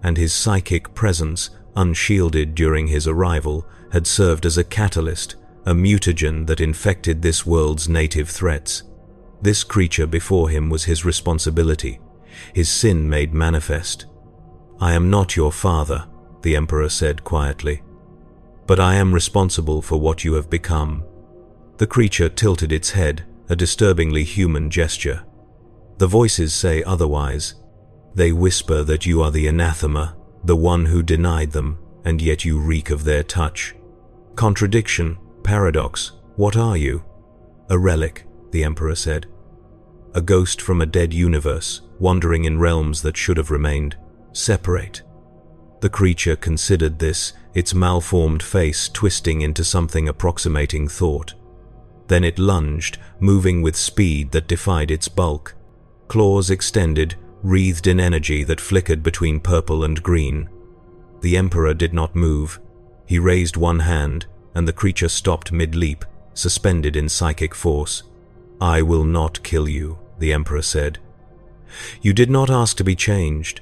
and his psychic presence, unshielded during his arrival, had served as a catalyst, a mutagen that infected this world's native threats. This creature before him was his responsibility, his sin made manifest. "I am not your father," the Emperor said quietly, "but I am responsible for what you have become." The creature tilted its head, a disturbingly human gesture. "The voices say otherwise. They whisper that you are the anathema, the one who denied them, and yet you reek of their touch. Contradiction, paradox, what are you?" "A relic," the Emperor said. "A ghost from a dead universe, wandering in realms that should have remained separate." The creature considered this, its malformed face twisting into something approximating thought. Then it lunged, moving with speed that defied its bulk. Claws extended, wreathed in energy that flickered between purple and green. The Emperor did not move. He raised one hand, and the creature stopped mid-leap, suspended in psychic force. "I will not kill you," the Emperor said. "You did not ask to be changed,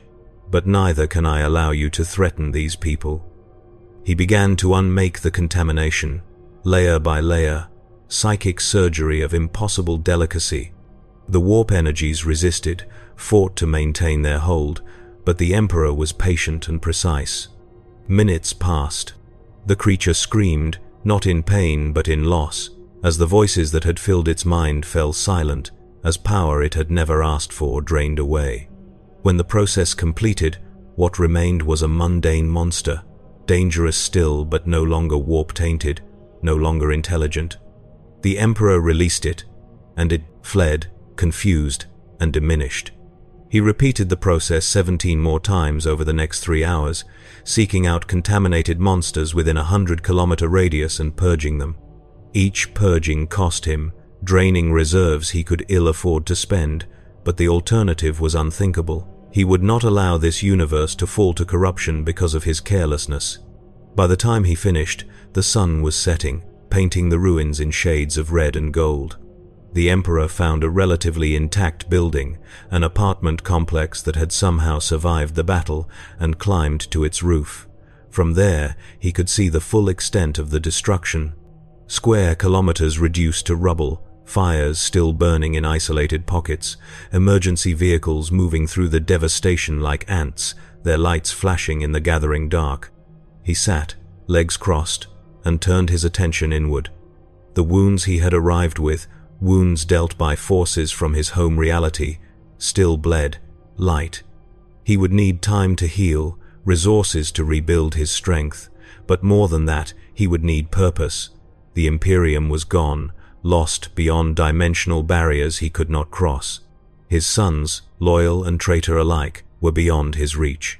but neither can I allow you to threaten these people." He began to unmake the contamination, layer by layer, psychic surgery of impossible delicacy. The warp energies resisted, fought to maintain their hold, but the Emperor was patient and precise. Minutes passed. The creature screamed, not in pain but in loss, as the voices that had filled its mind fell silent, as power it had never asked for drained away. When the process completed, what remained was a mundane monster, dangerous still but no longer warp-tainted, no longer intelligent. The Emperor released it, and it fled, confused and diminished. He repeated the process 17 more times over the next 3 hours, seeking out contaminated monsters within a 100-kilometer radius and purging them. Each purging cost him, draining reserves he could ill afford to spend, but the alternative was unthinkable. He would not allow this universe to fall to corruption because of his carelessness. By the time he finished, the sun was setting, painting the ruins in shades of red and gold. The Emperor found a relatively intact building, an apartment complex that had somehow survived the battle, and climbed to its roof. From there, he could see the full extent of the destruction. Square kilometers reduced to rubble, fires still burning in isolated pockets, emergency vehicles moving through the devastation like ants, their lights flashing in the gathering dark. He sat, legs crossed, and turned his attention inward. The wounds he had arrived with, wounds dealt by forces from his home reality, still bled, light. He would need time to heal, resources to rebuild his strength, but more than that, he would need purpose. The Imperium was gone, lost beyond dimensional barriers he could not cross. His sons, loyal and traitor alike, were beyond his reach.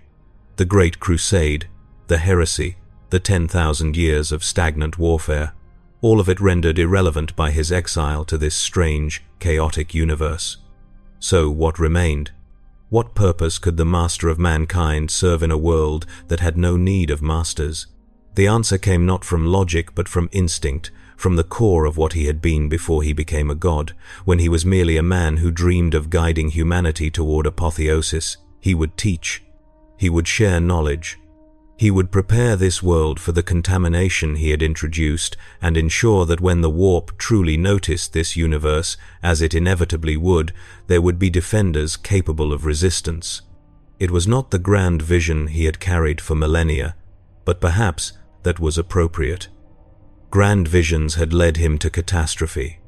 The Great Crusade, the heresy, the 10,000 years of stagnant warfare, all of it rendered irrelevant by his exile to this strange, chaotic universe. So what remained? What purpose could the master of mankind serve in a world that had no need of masters? The answer came not from logic but from instinct, from the core of what he had been before he became a god, when he was merely a man who dreamed of guiding humanity toward apotheosis. He would teach. He would share knowledge. He would prepare this world for the contamination he had introduced and ensure that when the warp truly noticed this universe, as it inevitably would, there would be defenders capable of resistance. It was not the grand vision he had carried for millennia, but perhaps that was appropriate. Grand visions had led him to catastrophe.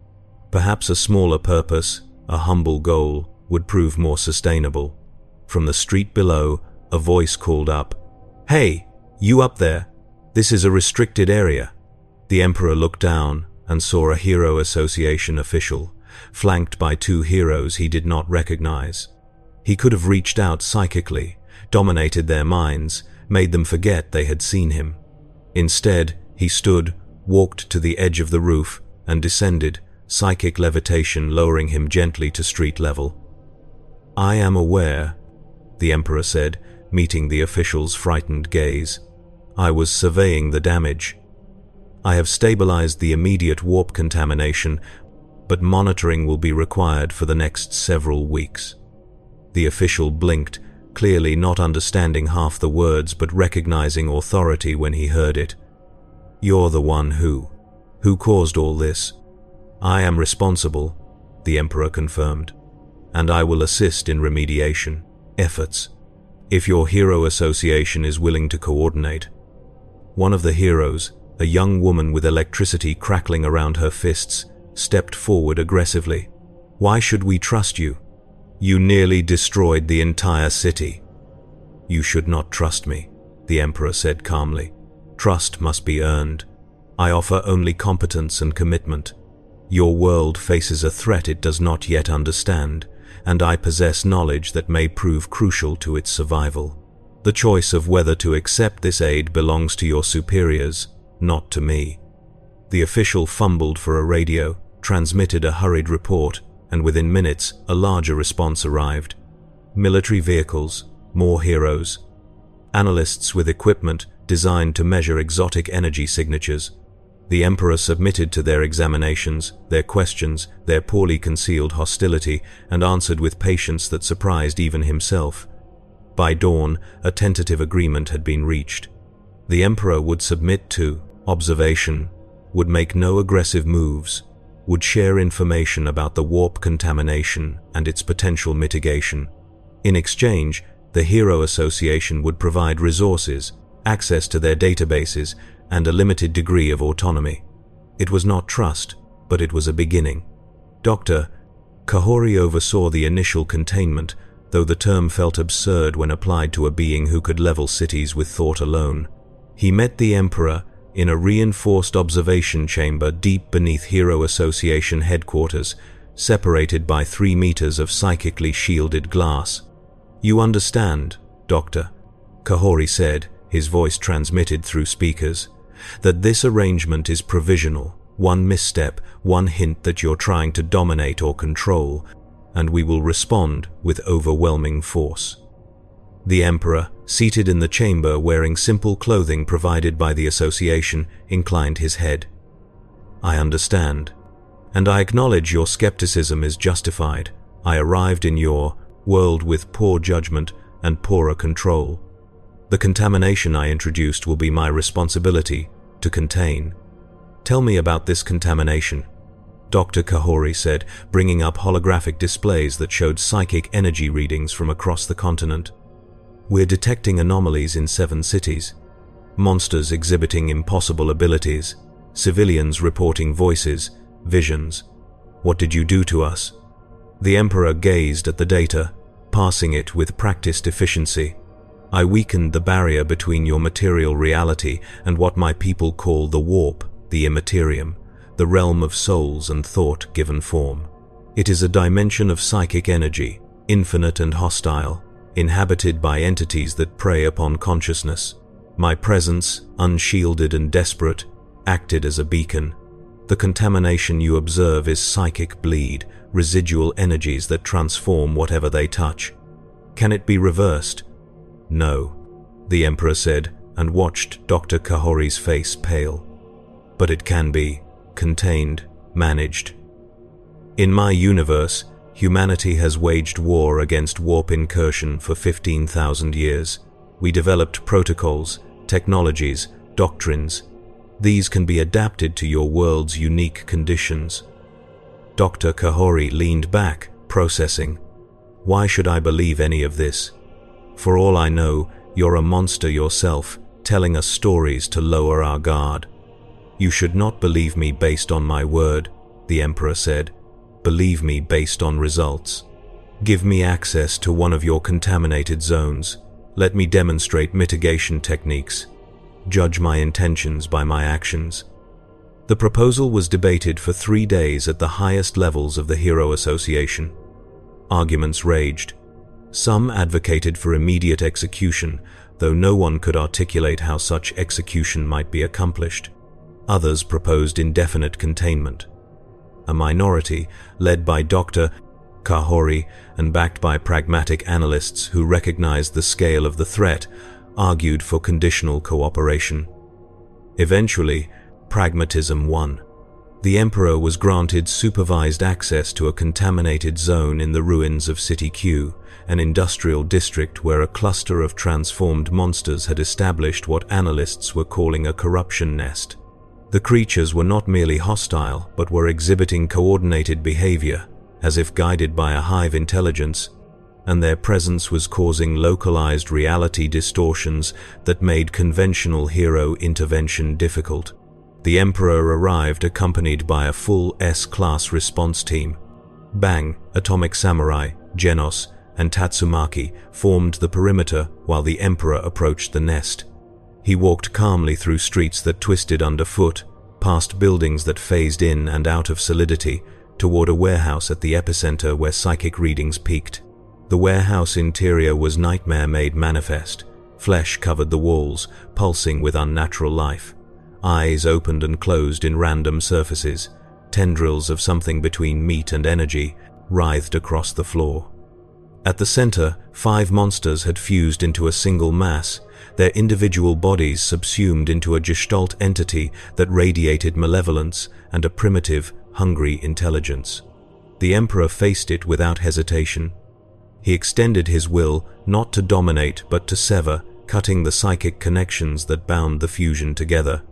Perhaps a smaller purpose, a humble goal, would prove more sustainable. From the street below, a voice called up, "Hey, you up there? This is a restricted area." The Emperor looked down and saw a Hero Association official, flanked by two heroes he did not recognize. He could have reached out psychically, dominated their minds, made them forget they had seen him. Instead, he stood, walked to the edge of the roof, and descended, psychic levitation lowering him gently to street level. "I am aware," the Emperor said, meeting the official's frightened gaze. "I was surveying the damage. I have stabilized the immediate warp contamination, but monitoring will be required for the next several weeks." The official blinked, clearly not understanding half the words but recognizing authority when he heard it. "You're the one who caused all this." "I am responsible," the Emperor confirmed, "and I will assist in remediation efforts, if your Hero Association is willing to coordinate." One of the heroes, a young woman with electricity crackling around her fists, stepped forward aggressively. "Why should we trust you? You nearly destroyed the entire city." "You should not trust me," the Emperor said calmly. "Trust must be earned. I offer only competence and commitment. Your world faces a threat it does not yet understand, and I possess knowledge that may prove crucial to its survival. The choice of whether to accept this aid belongs to your superiors, not to me." The official fumbled for a radio, transmitted a hurried report, and within minutes a larger response arrived. Military vehicles, more heroes, analysts with equipment designed to measure exotic energy signatures. The Emperor submitted to their examinations, their questions, their poorly concealed hostility, and answered with patience that surprised even himself. By dawn, a tentative agreement had been reached. The Emperor would submit to observation, would make no aggressive moves, would share information about the warp contamination and its potential mitigation. In exchange, the Hero Association would provide resources, access to their databases, and a limited degree of autonomy. It was not trust, but it was a beginning. Dr. Kahori oversaw the initial containment, though the term felt absurd when applied to a being who could level cities with thought alone. He met the Emperor in a reinforced observation chamber deep beneath Hero Association headquarters, separated by 3 meters of psychically shielded glass. "You understand, Doctor," Kahori said, his voice transmitted through speakers, "that this arrangement is provisional, one misstep, one hint that you're trying to dominate or control, and we will respond with overwhelming force." The Emperor, seated in the chamber wearing simple clothing provided by the association, inclined his head. "I understand, and I acknowledge your skepticism is justified. I arrived in your world with poor judgment and poorer control. The contamination I introduced will be my responsibility to contain. Tell me about this contamination," Dr. Kahori said, bringing up holographic displays that showed psychic energy readings from across the continent. "We're detecting anomalies in 7 cities. Monsters exhibiting impossible abilities, civilians reporting voices, visions. What did you do to us?" The Emperor gazed at the data, parsing it with practiced efficiency. "I weakened the barrier between your material reality and what my people call the warp, the immaterium, the realm of souls and thought given form. It is a dimension of psychic energy, infinite and hostile, inhabited by entities that prey upon consciousness. My presence, unshielded and desperate, acted as a beacon. The contamination you observe is psychic bleed, residual energies that transform whatever they touch. Can it be reversed? No, the Emperor said, and watched Dr. Kahori's face pale. But it can be contained, managed. In my universe, humanity has waged war against warp incursion for 15,000 years. We developed protocols, technologies, doctrines. These can be adapted to your world's unique conditions. Dr. Kahori leaned back, processing. Why should I believe any of this? For all I know, you're a monster yourself, telling us stories to lower our guard. You should not believe me based on my word, the Emperor said. Believe me based on results. Give me access to one of your contaminated zones. Let me demonstrate mitigation techniques. Judge my intentions by my actions. The proposal was debated for 3 days at the highest levels of the Hero Association. Arguments raged. Some advocated for immediate execution, though no one could articulate how such execution might be accomplished. Others proposed indefinite containment. A minority, led by Dr. Kahori and backed by pragmatic analysts who recognized the scale of the threat, argued for conditional cooperation. Eventually, pragmatism won. The Emperor was granted supervised access to a contaminated zone in the ruins of City Q, an industrial district where a cluster of transformed monsters had established what analysts were calling a corruption nest. The creatures were not merely hostile, but were exhibiting coordinated behavior, as if guided by a hive intelligence, and their presence was causing localized reality distortions that made conventional hero intervention difficult. The Emperor arrived accompanied by a full S-class response team. Bang, Atomic Samurai, Genos, and Tatsumaki formed the perimeter while the Emperor approached the nest. He walked calmly through streets that twisted underfoot, past buildings that phased in and out of solidity, toward a warehouse at the epicenter where psychic readings peaked. The warehouse interior was nightmare made manifest. Flesh covered the walls, pulsing with unnatural life. Eyes opened and closed in random surfaces. Tendrils of something between meat and energy writhed across the floor. At the center, 5 monsters had fused into a single mass, their individual bodies subsumed into a gestalt entity that radiated malevolence and a primitive, hungry intelligence. The Emperor faced it without hesitation. He extended his will not to dominate but to sever, cutting the psychic connections that bound the fusion together.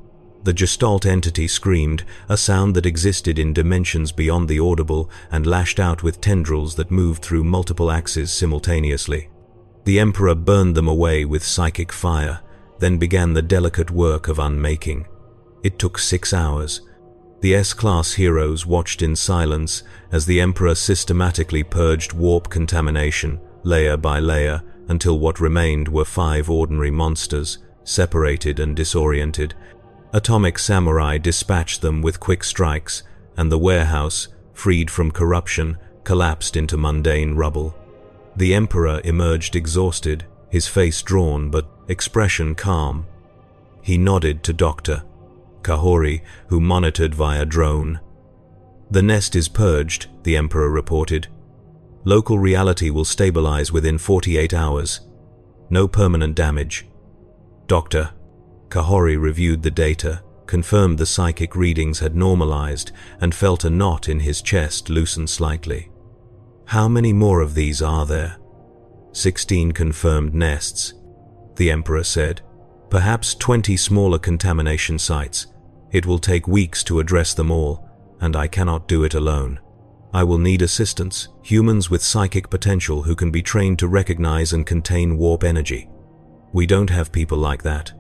The gestalt entity screamed, a sound that existed in dimensions beyond the audible, and lashed out with tendrils that moved through multiple axes simultaneously. The Emperor burned them away with psychic fire, then began the delicate work of unmaking. It took 6 hours. The S-class heroes watched in silence as the Emperor systematically purged warp contamination, layer by layer, until what remained were 5 ordinary monsters, separated and disoriented. Atomic Samurai dispatched them with quick strikes, and the warehouse, freed from corruption, collapsed into mundane rubble. The Emperor emerged exhausted, his face drawn but expression calm. He nodded to Dr. Kahori, who monitored via drone. "The nest is purged," the Emperor reported. "Local reality will stabilize within 48 hours. No permanent damage." Dr. Kahori reviewed the data, confirmed the psychic readings had normalized, and felt a knot in his chest loosen slightly. "How many more of these are there?" 16 confirmed nests, the Emperor said. "Perhaps 20 smaller contamination sites. It will take weeks to address them all, and I cannot do it alone. I will need assistance, humans with psychic potential who can be trained to recognize and contain warp energy. We don't have people like that."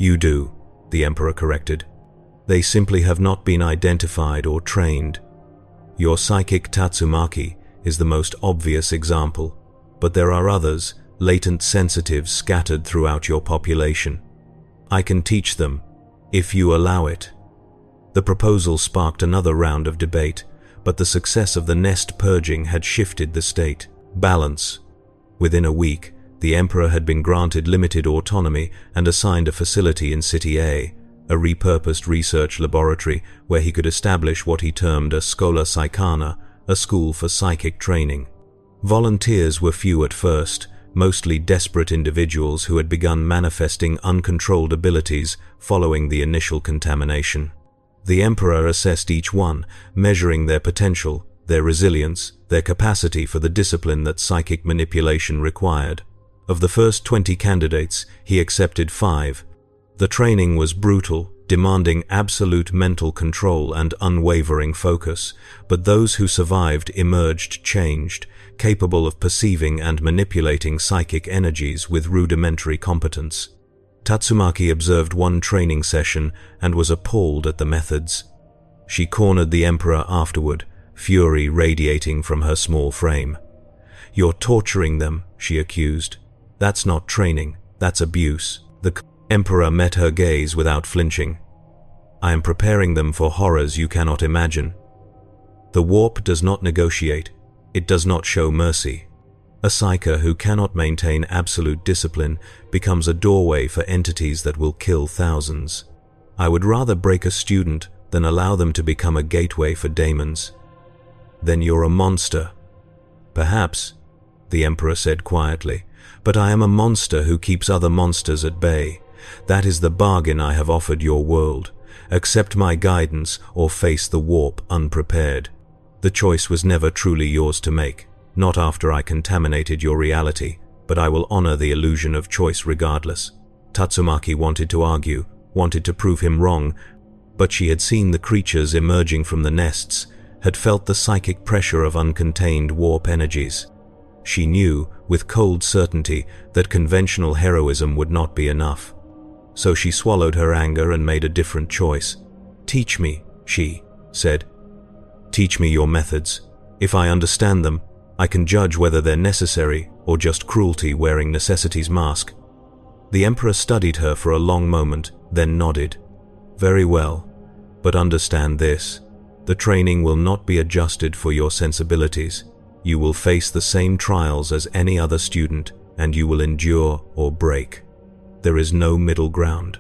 "You do," the Emperor corrected. "They simply have not been identified or trained. Your psychic Tatsumaki is the most obvious example, but there are others, latent sensitives scattered throughout your population. I can teach them, if you allow it." The proposal sparked another round of debate. but the success of the nest purging had shifted the state. Balance. Within a week, the Emperor had been granted limited autonomy and assigned a facility in City A, a repurposed research laboratory where he could establish what he termed a Schola Psychana, a school for psychic training. Volunteers were few at first, mostly desperate individuals who had begun manifesting uncontrolled abilities following the initial contamination. The Emperor assessed each one, measuring their potential, their resilience, their capacity for the discipline that psychic manipulation required. Of the first 20 candidates, he accepted 5. The training was brutal, demanding absolute mental control and unwavering focus, but those who survived emerged changed, capable of perceiving and manipulating psychic energies with rudimentary competence. Tatsumaki observed one training session and was appalled at the methods. She cornered the Emperor afterward, fury radiating from her small frame. "You're torturing them," she accused. "That's not training, that's abuse." The Emperor met her gaze without flinching. "I am preparing them for horrors you cannot imagine. The warp does not negotiate. It does not show mercy. A psyker who cannot maintain absolute discipline becomes a doorway for entities that will kill thousands. I would rather break a student than allow them to become a gateway for daemons." "Then you're a monster." "Perhaps," the Emperor said quietly, "but I am a monster who keeps other monsters at bay. That is the bargain I have offered your world. Accept my guidance or face the warp unprepared. The choice was never truly yours to make, not after I contaminated your reality, but I will honor the illusion of choice regardless." Tatsumaki wanted to argue, wanted to prove him wrong, but she had seen the creatures emerging from the nests, had felt the psychic pressure of uncontained warp energies. She knew, with cold certainty, that conventional heroism would not be enough. So she swallowed her anger and made a different choice. "Teach me," she said. "Teach me your methods. If I understand them, I can judge whether they're necessary or just cruelty wearing necessity's mask." The Emperor studied her for a long moment, then nodded. "Very well, but understand this. The training will not be adjusted for your sensibilities. You will face the same trials as any other student, and you will endure or break. There is no middle ground."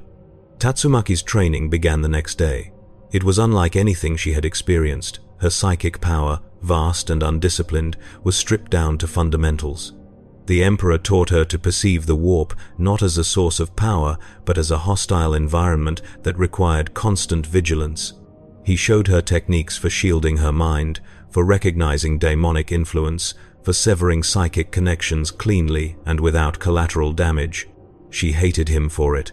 Tatsumaki's training began the next day. It was unlike anything she had experienced. Her psychic power, vast and undisciplined, was stripped down to fundamentals. The Emperor taught her to perceive the warp not as a source of power, but as a hostile environment that required constant vigilance. He showed her techniques for shielding her mind, for recognizing demonic influence, for severing psychic connections cleanly and without collateral damage. She hated him for it.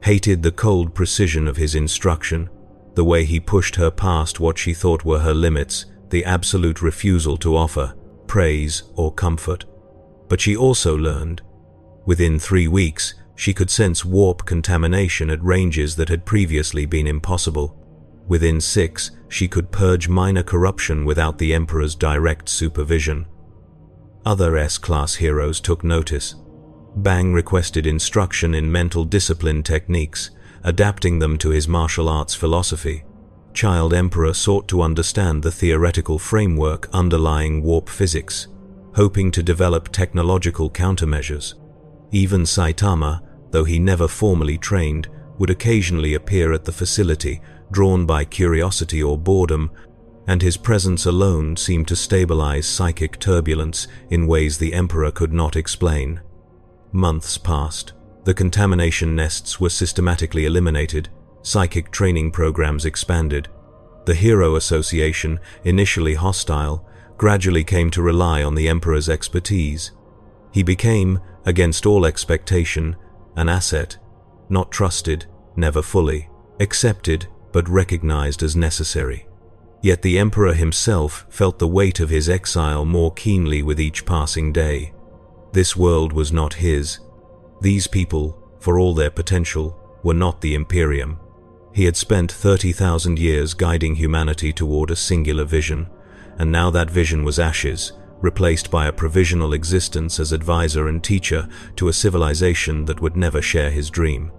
Hated the cold precision of his instruction, the way he pushed her past what she thought were her limits, the absolute refusal to offer praise or comfort. But she also learned. Within 3 weeks, she could sense warp contamination at ranges that had previously been impossible. Within 6, she could purge minor corruption without the Emperor's direct supervision. Other S-class heroes took notice. Bang requested instruction in mental discipline techniques, adapting them to his martial arts philosophy. Child Emperor sought to understand the theoretical framework underlying warp physics, hoping to develop technological countermeasures. Even Saitama, though he never formally trained, would occasionally appear at the facility, drawn by curiosity or boredom, and his presence alone seemed to stabilize psychic turbulence in ways the Emperor could not explain. Months passed. The contamination nests were systematically eliminated. Psychic training programs expanded. The Hero Association, initially hostile, gradually came to rely on the Emperor's expertise. He became, against all expectation, an asset, not trusted, never fully, accepted, but recognized as necessary. Yet the Emperor himself felt the weight of his exile more keenly with each passing day. This world was not his. These people, for all their potential, were not the Imperium. He had spent 30,000 years guiding humanity toward a singular vision, and now that vision was ashes, replaced by a provisional existence as advisor and teacher to a civilization that would never share his dream.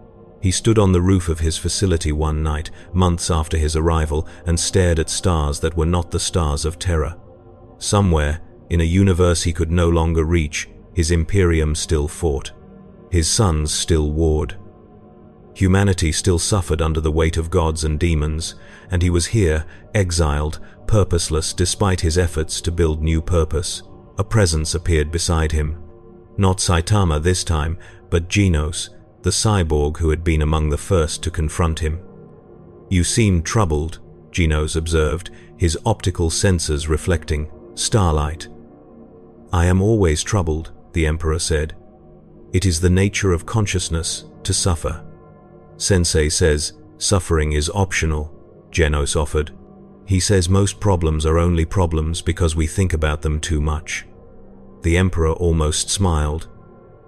He stood on the roof of his facility one night, months after his arrival, and stared at stars that were not the stars of Terra. Somewhere, in a universe he could no longer reach, his Imperium still fought. His sons still warred. Humanity still suffered under the weight of gods and demons, and he was here, exiled, purposeless despite his efforts to build new purpose. A presence appeared beside him. Not Saitama this time, but Genos, the cyborg who had been among the first to confront him. "You seem troubled," Genos observed, his optical sensors reflecting starlight. "I am always troubled," the Emperor said. "It is the nature of consciousness to suffer." "Sensei says suffering is optional," Genos offered. "He says most problems are only problems because we think about them too much." The Emperor almost smiled.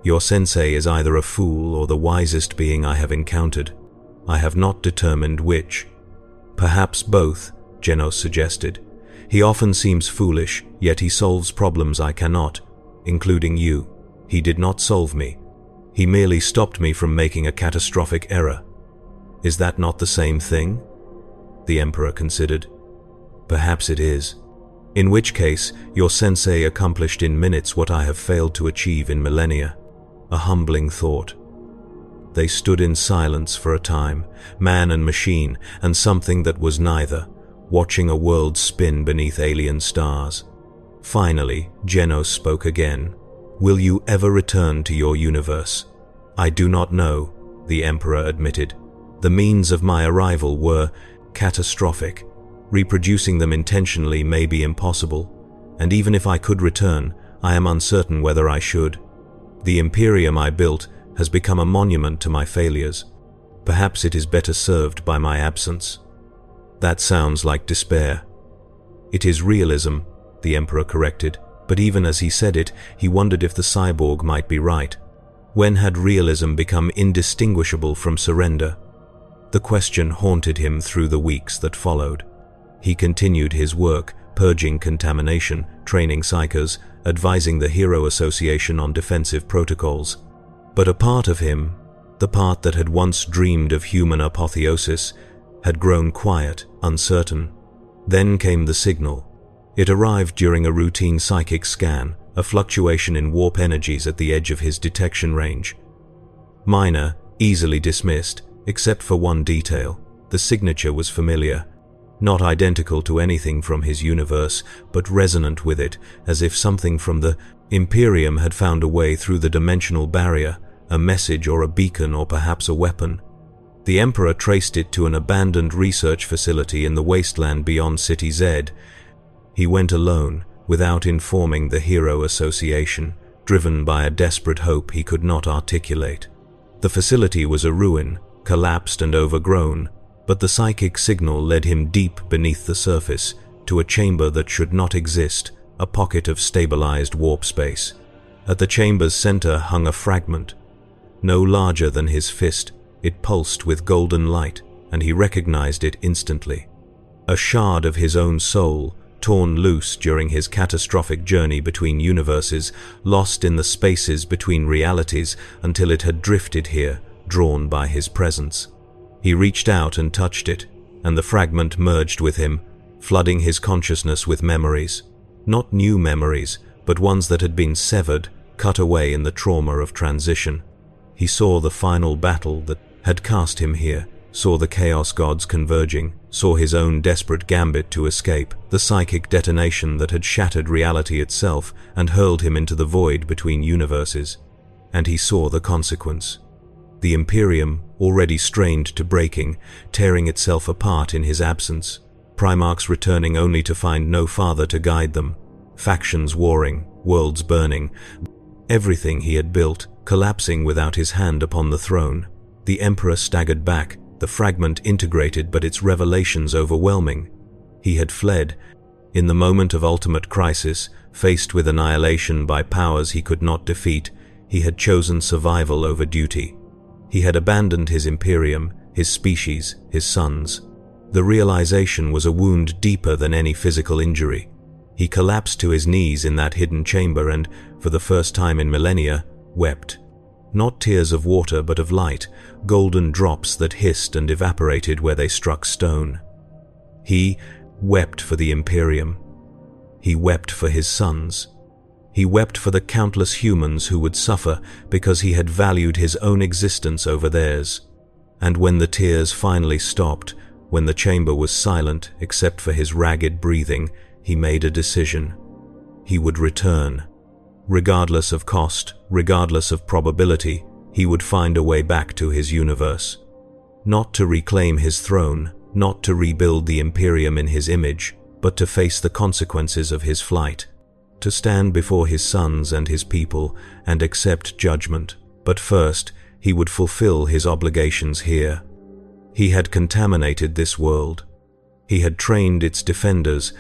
"Your sensei is either a fool or the wisest being I have encountered. I have not determined which." "Perhaps both," Genos suggested. "He often seems foolish, yet he solves problems I cannot, including you. He did not solve me. He merely stopped me from making a catastrophic error. Is that not the same thing?" The Emperor considered. "Perhaps it is. In which case, your sensei accomplished in minutes what I have failed to achieve in millennia." A humbling thought. They stood in silence for a time, man and machine, and something that was neither, watching a world spin beneath alien stars. Finally, Genos spoke again. "Will you ever return to your universe?" "I do not know," the Emperor admitted. "The means of my arrival were catastrophic. Reproducing them intentionally may be impossible, and even if I could return, I am uncertain whether I should. The Imperium I built has become a monument to my failures. Perhaps it is better served by my absence." "That sounds like despair." "It is realism," the Emperor corrected, but even as he said it, he wondered if the cyborg might be right. When had realism become indistinguishable from surrender? The question haunted him through the weeks that followed. He continued his work, purging contamination, training psychers, advising the Hero Association on defensive protocols. But a part of him, the part that had once dreamed of human apotheosis, had grown quiet, uncertain. Then came the signal. It arrived during a routine psychic scan, a fluctuation in warp energies at the edge of his detection range. Minor, easily dismissed, except for one detail. The signature was familiar. Not identical to anything from his universe, but resonant with it, as if something from the Imperium had found a way through the dimensional barrier, a message or a beacon or perhaps a weapon. The Emperor traced it to an abandoned research facility in the wasteland beyond City Z. He went alone, without informing the Hero Association, driven by a desperate hope he could not articulate. The facility was a ruin, collapsed and overgrown, but the psychic signal led him deep beneath the surface, to a chamber that should not exist, a pocket of stabilized warp space. At the chamber's center hung a fragment. No larger than his fist, it pulsed with golden light, and he recognized it instantly. A shard of his own soul, torn loose during his catastrophic journey between universes, lost in the spaces between realities until it had drifted here, drawn by his presence. He reached out and touched it, and the fragment merged with him, flooding his consciousness with memories. Not new memories, but ones that had been severed, cut away in the trauma of transition. He saw the final battle that had cast him here, saw the Chaos Gods converging, saw his own desperate gambit to escape, the psychic detonation that had shattered reality itself and hurled him into the void between universes. And he saw the consequence. The Imperium, already strained to breaking, tearing itself apart in his absence. Primarchs returning only to find no father to guide them. Factions warring, worlds burning. Everything he had built, collapsing without his hand upon the throne. The Emperor staggered back, the fragment integrated but its revelations overwhelming. He had fled. In the moment of ultimate crisis, faced with annihilation by powers he could not defeat, he had chosen survival over duty. He had abandoned his Imperium, his species, his sons. The realization was a wound deeper than any physical injury. He collapsed to his knees in that hidden chamber and, for the first time in millennia, wept. Not tears of water but of light, golden drops that hissed and evaporated where they struck stone. He wept for the Imperium. He wept for his sons. He wept for the countless humans who would suffer because he had valued his own existence over theirs. And when the tears finally stopped, when the chamber was silent except for his ragged breathing, he made a decision. He would return. Regardless of cost, regardless of probability, he would find a way back to his universe. Not to reclaim his throne, not to rebuild the Imperium in his image, but to face the consequences of his flight. To stand before his sons and his people and accept judgment. But first, he would fulfill his obligations here. He had contaminated this world. He had trained its defenders.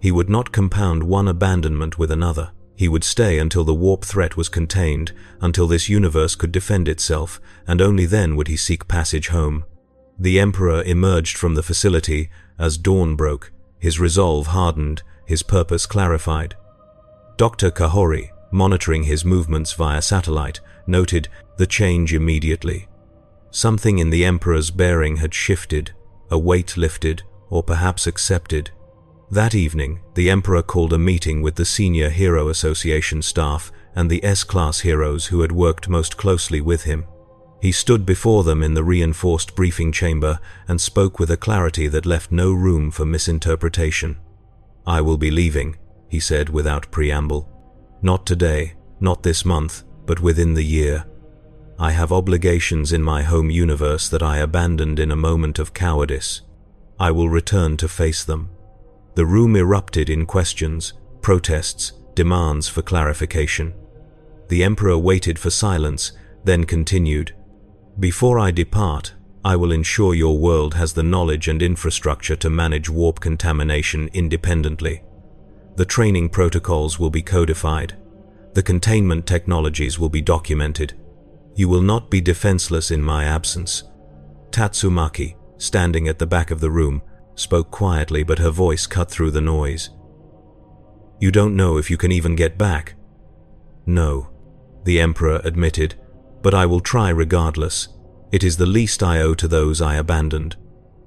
He would not compound one abandonment with another. He would stay until the warp threat was contained, until this universe could defend itself, and only then would he seek passage home. The Emperor emerged from the facility as dawn broke, his resolve hardened, his purpose clarified. Dr. Kahori, monitoring his movements via satellite, noted the change immediately. Something in the Emperor's bearing had shifted, a weight lifted, or perhaps accepted. That evening, the Emperor called a meeting with the Senior Hero Association staff and the S-Class heroes who had worked most closely with him. He stood before them in the reinforced briefing chamber and spoke with a clarity that left no room for misinterpretation. "I will be leaving," he said without preamble. "Not today, not this month, but within the year. I have obligations in my home universe that I abandoned in a moment of cowardice. I will return to face them." The room erupted in questions, protests, demands for clarification. The Emperor waited for silence, then continued, "Before I depart, I will ensure your world has the knowledge and infrastructure to manage warp contamination independently. The training protocols will be codified. The containment technologies will be documented. You will not be defenseless in my absence." Tatsumaki, standing at the back of the room, spoke quietly, but her voice cut through the noise. "You don't know if you can even get back." "No," the Emperor admitted, "but I will try regardless. It is the least I owe to those I abandoned."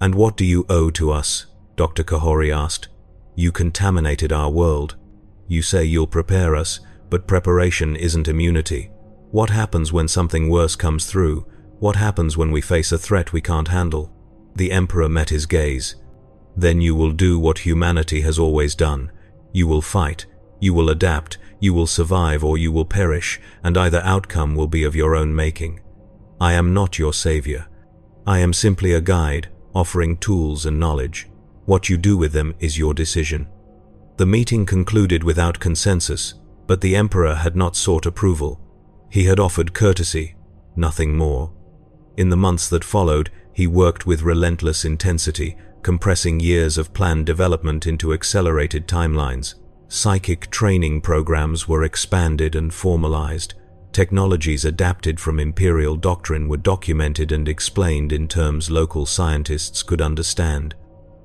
"And what do you owe to us?" Dr. Kahori asked. "You contaminated our world. You say you'll prepare us, but preparation isn't immunity. What happens when something worse comes through? What happens when we face a threat we can't handle?" The Emperor met his gaze. "Then you will do what humanity has always done. You will fight, you will adapt, you will survive, or you will perish, and either outcome will be of your own making. I am not your savior. I am simply a guide, offering tools and knowledge. What you do with them is your decision." The meeting concluded without consensus, but the Emperor had not sought approval. He had offered courtesy, nothing more. In the months that followed, he worked with relentless intensity, compressing years of planned development into accelerated timelines. Psychic training programs were expanded and formalized. Technologies adapted from imperial doctrine were documented and explained in terms local scientists could understand.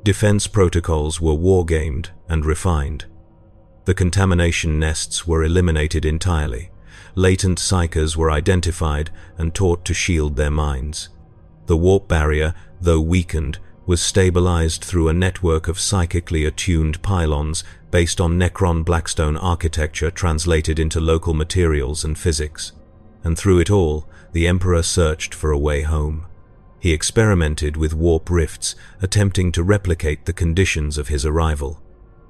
Defense protocols were wargamed and refined. The contamination nests were eliminated entirely. Latent psychers were identified and taught to shield their minds. The warp barrier, though weakened, was stabilized through a network of psychically attuned pylons based on Necron Blackstone architecture translated into local materials and physics. And through it all, the Emperor searched for a way home. He experimented with warp rifts, attempting to replicate the conditions of his arrival.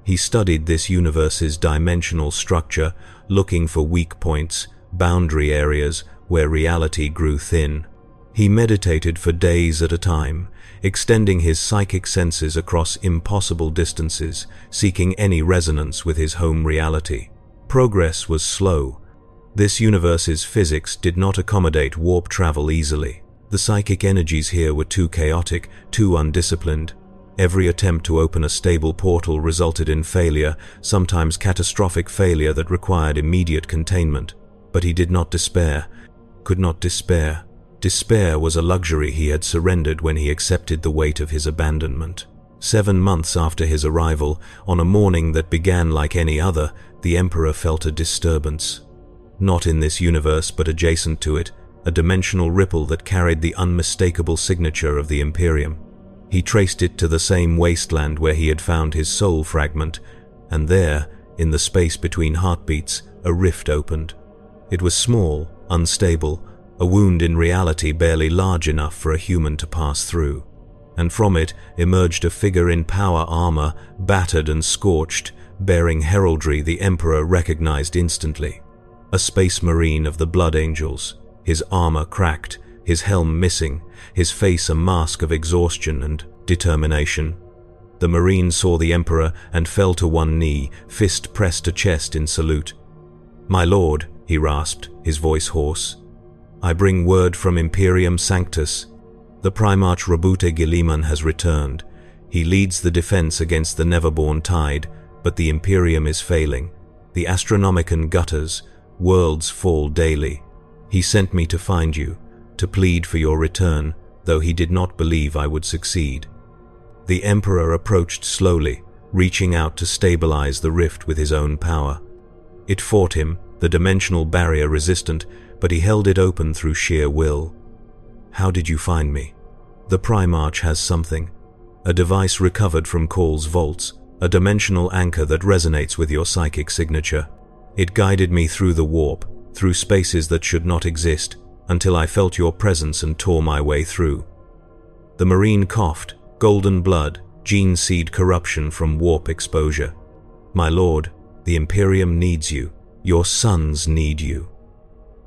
He studied this universe's dimensional structure, looking for weak points, boundary areas where reality grew thin. He meditated for days at a time, extending his psychic senses across impossible distances, seeking any resonance with his home reality. Progress was slow. This universe's physics did not accommodate warp travel easily. The psychic energies here were too chaotic, too undisciplined. Every attempt to open a stable portal resulted in failure, sometimes catastrophic failure that required immediate containment. But he did not despair, could not despair. Despair was a luxury he had surrendered when he accepted the weight of his abandonment. 7 months after his arrival, on a morning that began like any other, the Emperor felt a disturbance. not in this universe but adjacent to it, a dimensional ripple that carried the unmistakable signature of the Imperium. He traced it to the same wasteland where he had found his soul fragment, and there, in the space between heartbeats, a rift opened. It was small, unstable, a wound in reality barely large enough for a human to pass through. And from it emerged a figure in power armor, battered and scorched, bearing heraldry the Emperor recognized instantly. A space marine of the Blood Angels, his armor cracked, his helm missing, his face a mask of exhaustion and determination. The Marine saw the Emperor and fell to one knee, fist pressed to chest in salute. "My lord," he rasped, his voice hoarse, "I bring word from Imperium Sanctus. The Primarch Rabute Guilliman has returned. He leads the defense against the Neverborn Tide, but the Imperium is failing. The Astronomicon gutters, worlds fall daily. He sent me to find you, to plead for your return, though he did not believe I would succeed." The Emperor approached slowly, reaching out to stabilize the rift with his own power. It fought him, the dimensional barrier resistant, but he held it open through sheer will. "How did you find me?" "The Primarch has something. A device recovered from Call's vaults, a dimensional anchor that resonates with your psychic signature. It guided me through the warp, through spaces that should not exist, until I felt your presence and tore my way through." The Marine coughed, golden blood, gene seed corruption from warp exposure. "My lord, the Imperium needs you. Your sons need you."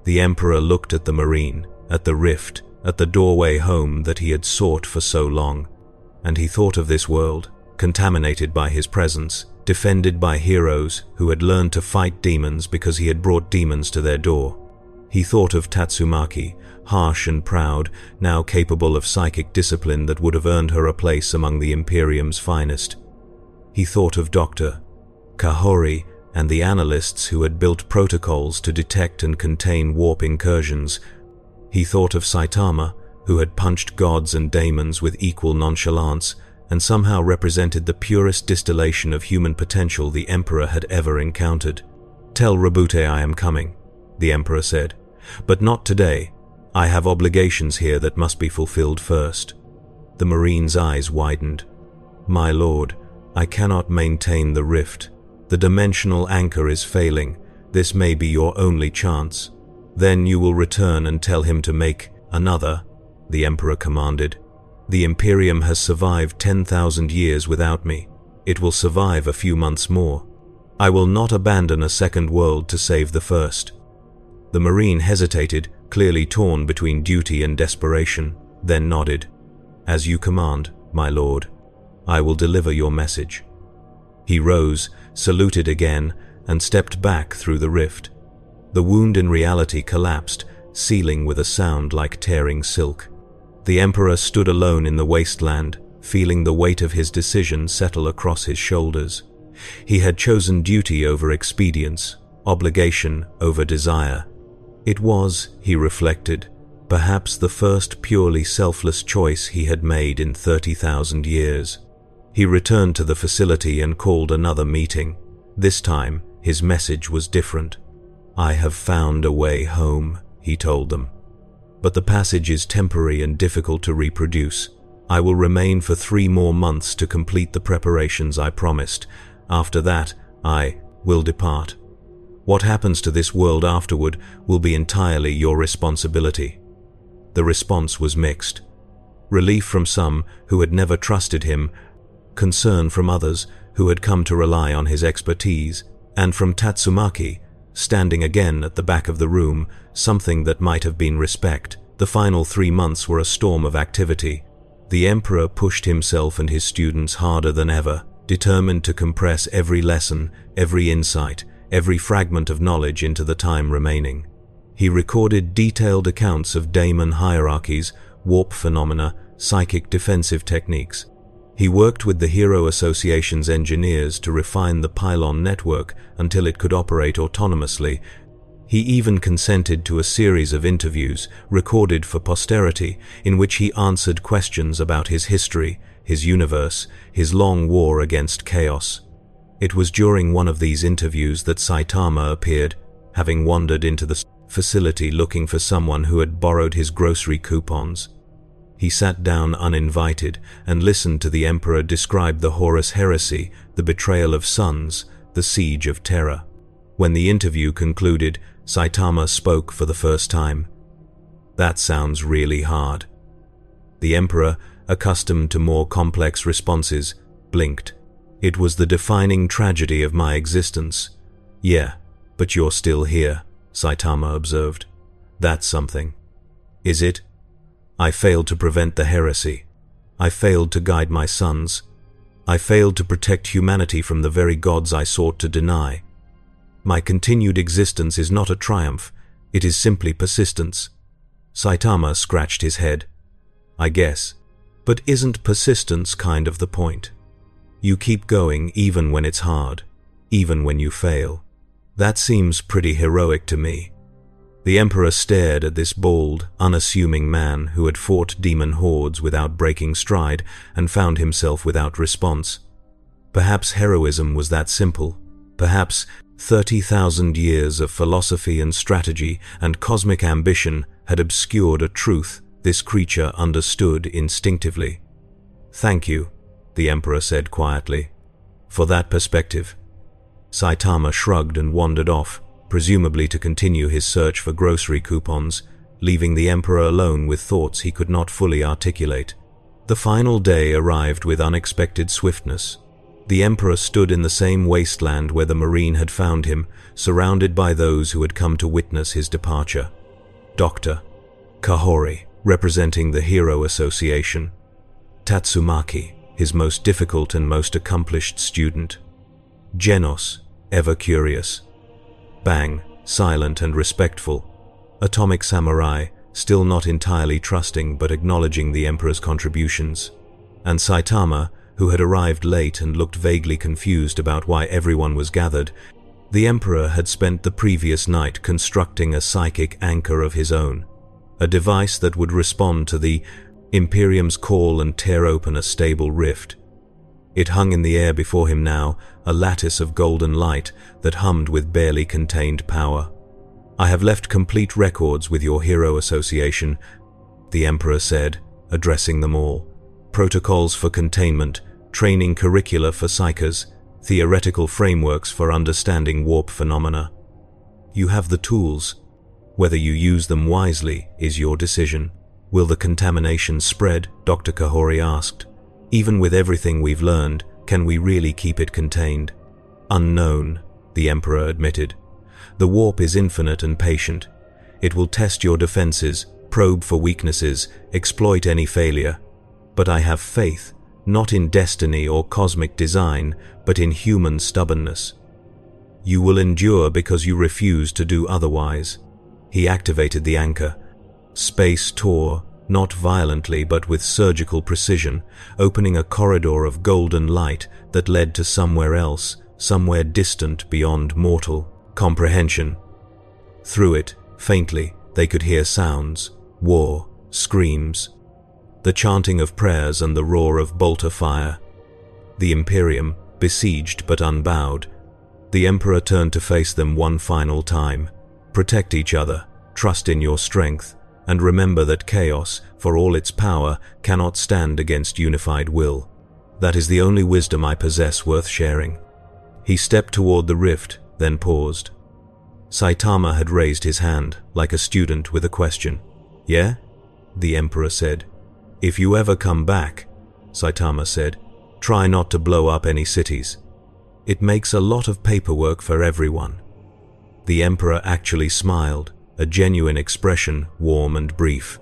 The Emperor looked at the Marine, at the rift, at the doorway home that he had sought for so long, and he thought of this world, contaminated by his presence, defended by heroes who had learned to fight demons because he had brought demons to their door. He thought of Tatsumaki, harsh and proud, now capable of psychic discipline that would have earned her a place among the Imperium's finest. He thought of Dr. Kahori and the analysts who had built protocols to detect and contain warp incursions. He thought of Saitama, who had punched gods and daemons with equal nonchalance, and somehow represented the purest distillation of human potential the Emperor had ever encountered. "Tell Rabute I am coming," the Emperor said, "but not today. I have obligations here that must be fulfilled first." The Marine's eyes widened. "My lord, I cannot maintain the rift. The dimensional anchor is failing. This may be your only chance. Then you will return and tell him to make another," the Emperor commanded. "The Imperium has survived 10,000 years without me. It will survive a few months more. I will not abandon a second world to save the first." The Marine hesitated, clearly torn between duty and desperation, then nodded. "As you command, my lord. I will deliver your message." He rose, saluted again, and stepped back through the rift. The wound in reality collapsed, sealing with a sound like tearing silk. The Emperor stood alone in the wasteland, feeling the weight of his decision settle across his shoulders. He had chosen duty over expedience, obligation over desire. It was, he reflected, perhaps the first purely selfless choice he had made in 30,000 years. He returned to the facility and called another meeting. This time, his message was different. "I have found a way home," he told them. "But the passage is temporary and difficult to reproduce. I will remain for 3 more months to complete the preparations I promised. After that, I will depart. What happens to this world afterward will be entirely your responsibility." The response was mixed. Relief from some who had never trusted him, concern from others who had come to rely on his expertise, and from Tatsumaki, standing again at the back of the room, something that might have been respect. The final 3 months were a storm of activity. The Emperor pushed himself and his students harder than ever, determined to compress every lesson, every insight, every fragment of knowledge into the time remaining. He recorded detailed accounts of daemon hierarchies, warp phenomena, psychic defensive techniques. He worked with the Hero Association's engineers to refine the pylon network until it could operate autonomously. He even consented to a series of interviews, recorded for posterity, in which he answered questions about his history, his universe, his long war against chaos. It was during one of these interviews that Saitama appeared. having wandered into the facility looking for someone who had borrowed his grocery coupons. He sat down uninvited and listened to the Emperor describe the Horus heresy, the betrayal of sons, the siege of Terra. When the interview concluded, Saitama spoke for the first time. "That sounds really hard." The Emperor, accustomed to more complex responses, blinked. "It was the defining tragedy of my existence." "Yeah, but you're still here," Saitama observed. "That's something." "Is it?" "I failed to prevent the heresy. I failed to guide my sons. I failed to protect humanity from the very gods I sought to deny. My continued existence is not a triumph, it is simply persistence." Saitama scratched his head. "I guess. But isn't persistence kind of the point? You keep going even when it's hard, even when you fail. That seems pretty heroic to me." The Emperor stared at this bold, unassuming man who had fought demon hordes without breaking stride and found himself without response. Perhaps heroism was that simple. Perhaps 30,000 years of philosophy and strategy and cosmic ambition had obscured a truth this creature understood instinctively. "Thank you," the Emperor said quietly, "for that perspective." Saitama shrugged and wandered off, presumably to continue his search for grocery coupons, leaving the Emperor alone with thoughts he could not fully articulate. The final day arrived with unexpected swiftness. The Emperor stood in the same wasteland where the Marine had found him, surrounded by those who had come to witness his departure. Dr. Kahori, representing the Hero Association. Tatsumaki, his most difficult and most accomplished student. Genos, ever curious. Bang, silent and respectful. Atomic Samurai, still not entirely trusting but acknowledging the Emperor's contributions. And Saitama, who had arrived late and looked vaguely confused about why everyone was gathered. The Emperor had spent the previous night constructing a psychic anchor of his own, a device that would respond to the Imperium's call and tear open a stable rift. It hung in the air before him now, a lattice of golden light that hummed with barely contained power. "I have left complete records with your Hero Association," the Emperor said, addressing them all. "Protocols for containment, training curricula for psychers, theoretical frameworks for understanding warp phenomena. You have the tools. Whether you use them wisely is your decision." "Will the contamination spread?" Dr. Kahori asked. "Even with everything we've learned, can we really keep it contained?" "Unknown," the Emperor admitted. "The warp is infinite and patient. It will test your defenses, probe for weaknesses, exploit any failure. But I have faith, not in destiny or cosmic design, but in human stubbornness. You will endure because you refuse to do otherwise." He activated the anchor. Space tore, not violently but with surgical precision, opening a corridor of golden light that led to somewhere else, somewhere distant beyond mortal comprehension. Through it, faintly, they could hear sounds, war, screams, the chanting of prayers and the roar of bolter fire. The Imperium, besieged but unbowed. The Emperor turned to face them one final time. "Protect each other, trust in your strength, and remember that chaos, for all its power, cannot stand against unified will. That is the only wisdom I possess worth sharing." He stepped toward the rift, then paused. Saitama had raised his hand, like a student with a question. "Yeah?" the Emperor said. "If you ever come back," Saitama said, "try not to blow up any cities. It makes a lot of paperwork for everyone." The Emperor actually smiled, a genuine expression, warm and brief.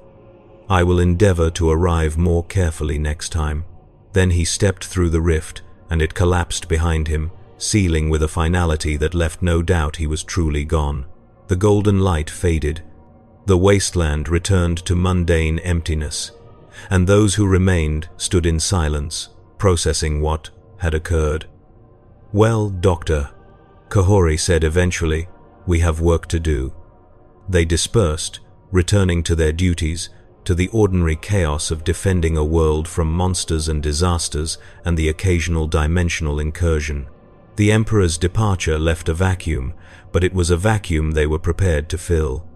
"I will endeavor to arrive more carefully next time." Then he stepped through the rift, and it collapsed behind him, sealing with a finality that left no doubt he was truly gone. The golden light faded. The wasteland returned to mundane emptiness, and those who remained stood in silence, processing what had occurred. "Well, Doctor," Kahori said eventually, "we have work to do." They dispersed, returning to their duties, to the ordinary chaos of defending a world from monsters and disasters and the occasional dimensional incursion. The Emperor's departure left a vacuum, but it was a vacuum they were prepared to fill.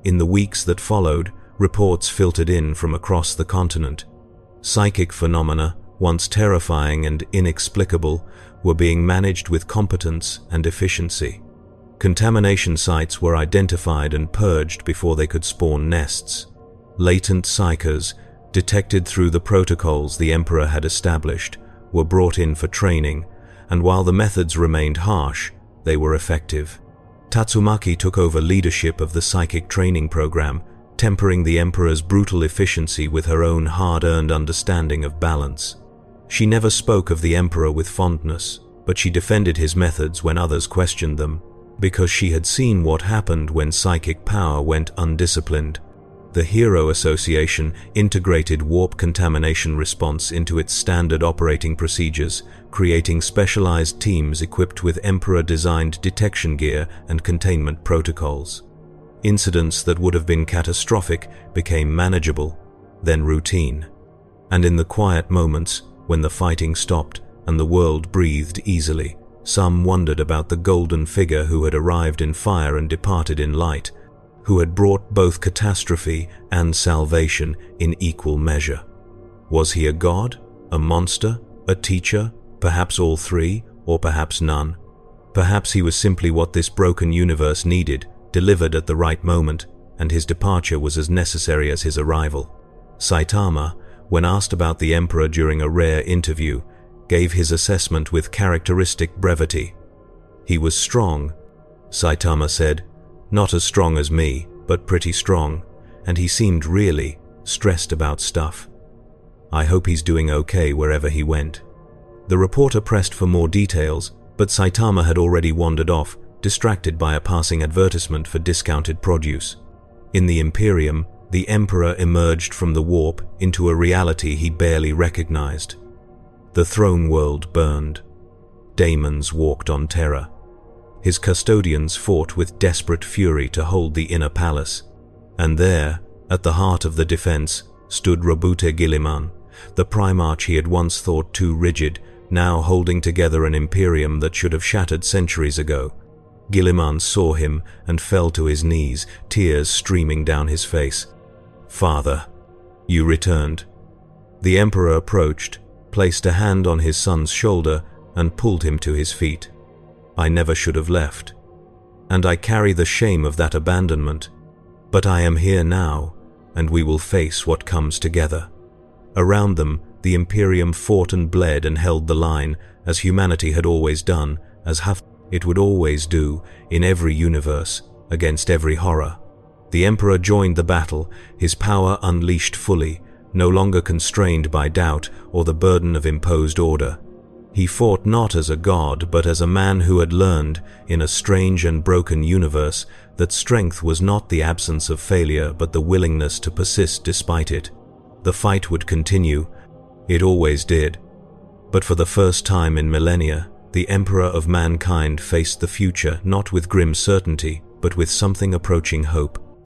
In the weeks that followed, reports filtered in from across the continent. Psychic phenomena, once terrifying and inexplicable, were being managed with competence and efficiency. Contamination sites were identified and purged before they could spawn nests. Latent psychers, detected through the protocols the Emperor had established, were brought in for training, and while the methods remained harsh, they were effective. Tatsumaki took over leadership of the psychic training program, tempering the Emperor's brutal efficiency with her own hard-earned understanding of balance. She never spoke of the Emperor with fondness, but she defended his methods when others questioned them, because she had seen what happened when psychic power went undisciplined. The Hero Association integrated warp contamination response into its standard operating procedures, creating specialized teams equipped with Emperor-designed detection gear and containment protocols. Incidents that would have been catastrophic became manageable, then routine. And in the quiet moments, when the fighting stopped and the world breathed easily, some wondered about the golden figure who had arrived in fire and departed in light, who had brought both catastrophe and salvation in equal measure. Was he a god, a monster, a teacher, perhaps all three, or perhaps none? Perhaps he was simply what this broken universe needed, delivered at the right moment, and his departure was as necessary as his arrival. Saitama, when asked about the Emperor during a rare interview, gave his assessment with characteristic brevity. He was strong, Saitama said, not as strong as me, but pretty strong, and he seemed really stressed about stuff. I hope he's doing okay wherever he went. The reporter pressed for more details, but Saitama had already wandered off, distracted by a passing advertisement for discounted produce. In the Imperium, the Emperor emerged from the warp into a reality he barely recognized. The throne world burned. Daemons walked on terror. His custodians fought with desperate fury to hold the inner palace. And there, at the heart of the defense, stood Robute Guilliman, the Primarch he had once thought too rigid, now holding together an imperium that should have shattered centuries ago. Guilliman saw him and fell to his knees, tears streaming down his face. "Father, you returned." The Emperor approached, placed a hand on his son's shoulder, and pulled him to his feet. "I never should have left, and I carry the shame of that abandonment. But I am here now, and we will face what comes together." Around them, the Imperium fought and bled and held the line, as humanity had always done, as it would always do, in every universe, against every horror. The Emperor joined the battle, his power unleashed fully, no longer constrained by doubt or the burden of imposed order. He fought not as a god, but as a man who had learned, in a strange and broken universe, that strength was not the absence of failure, but the willingness to persist despite it. The fight would continue. It always did. But for the first time in millennia, the Emperor of mankind faced the future not with grim certainty, but with something approaching hope.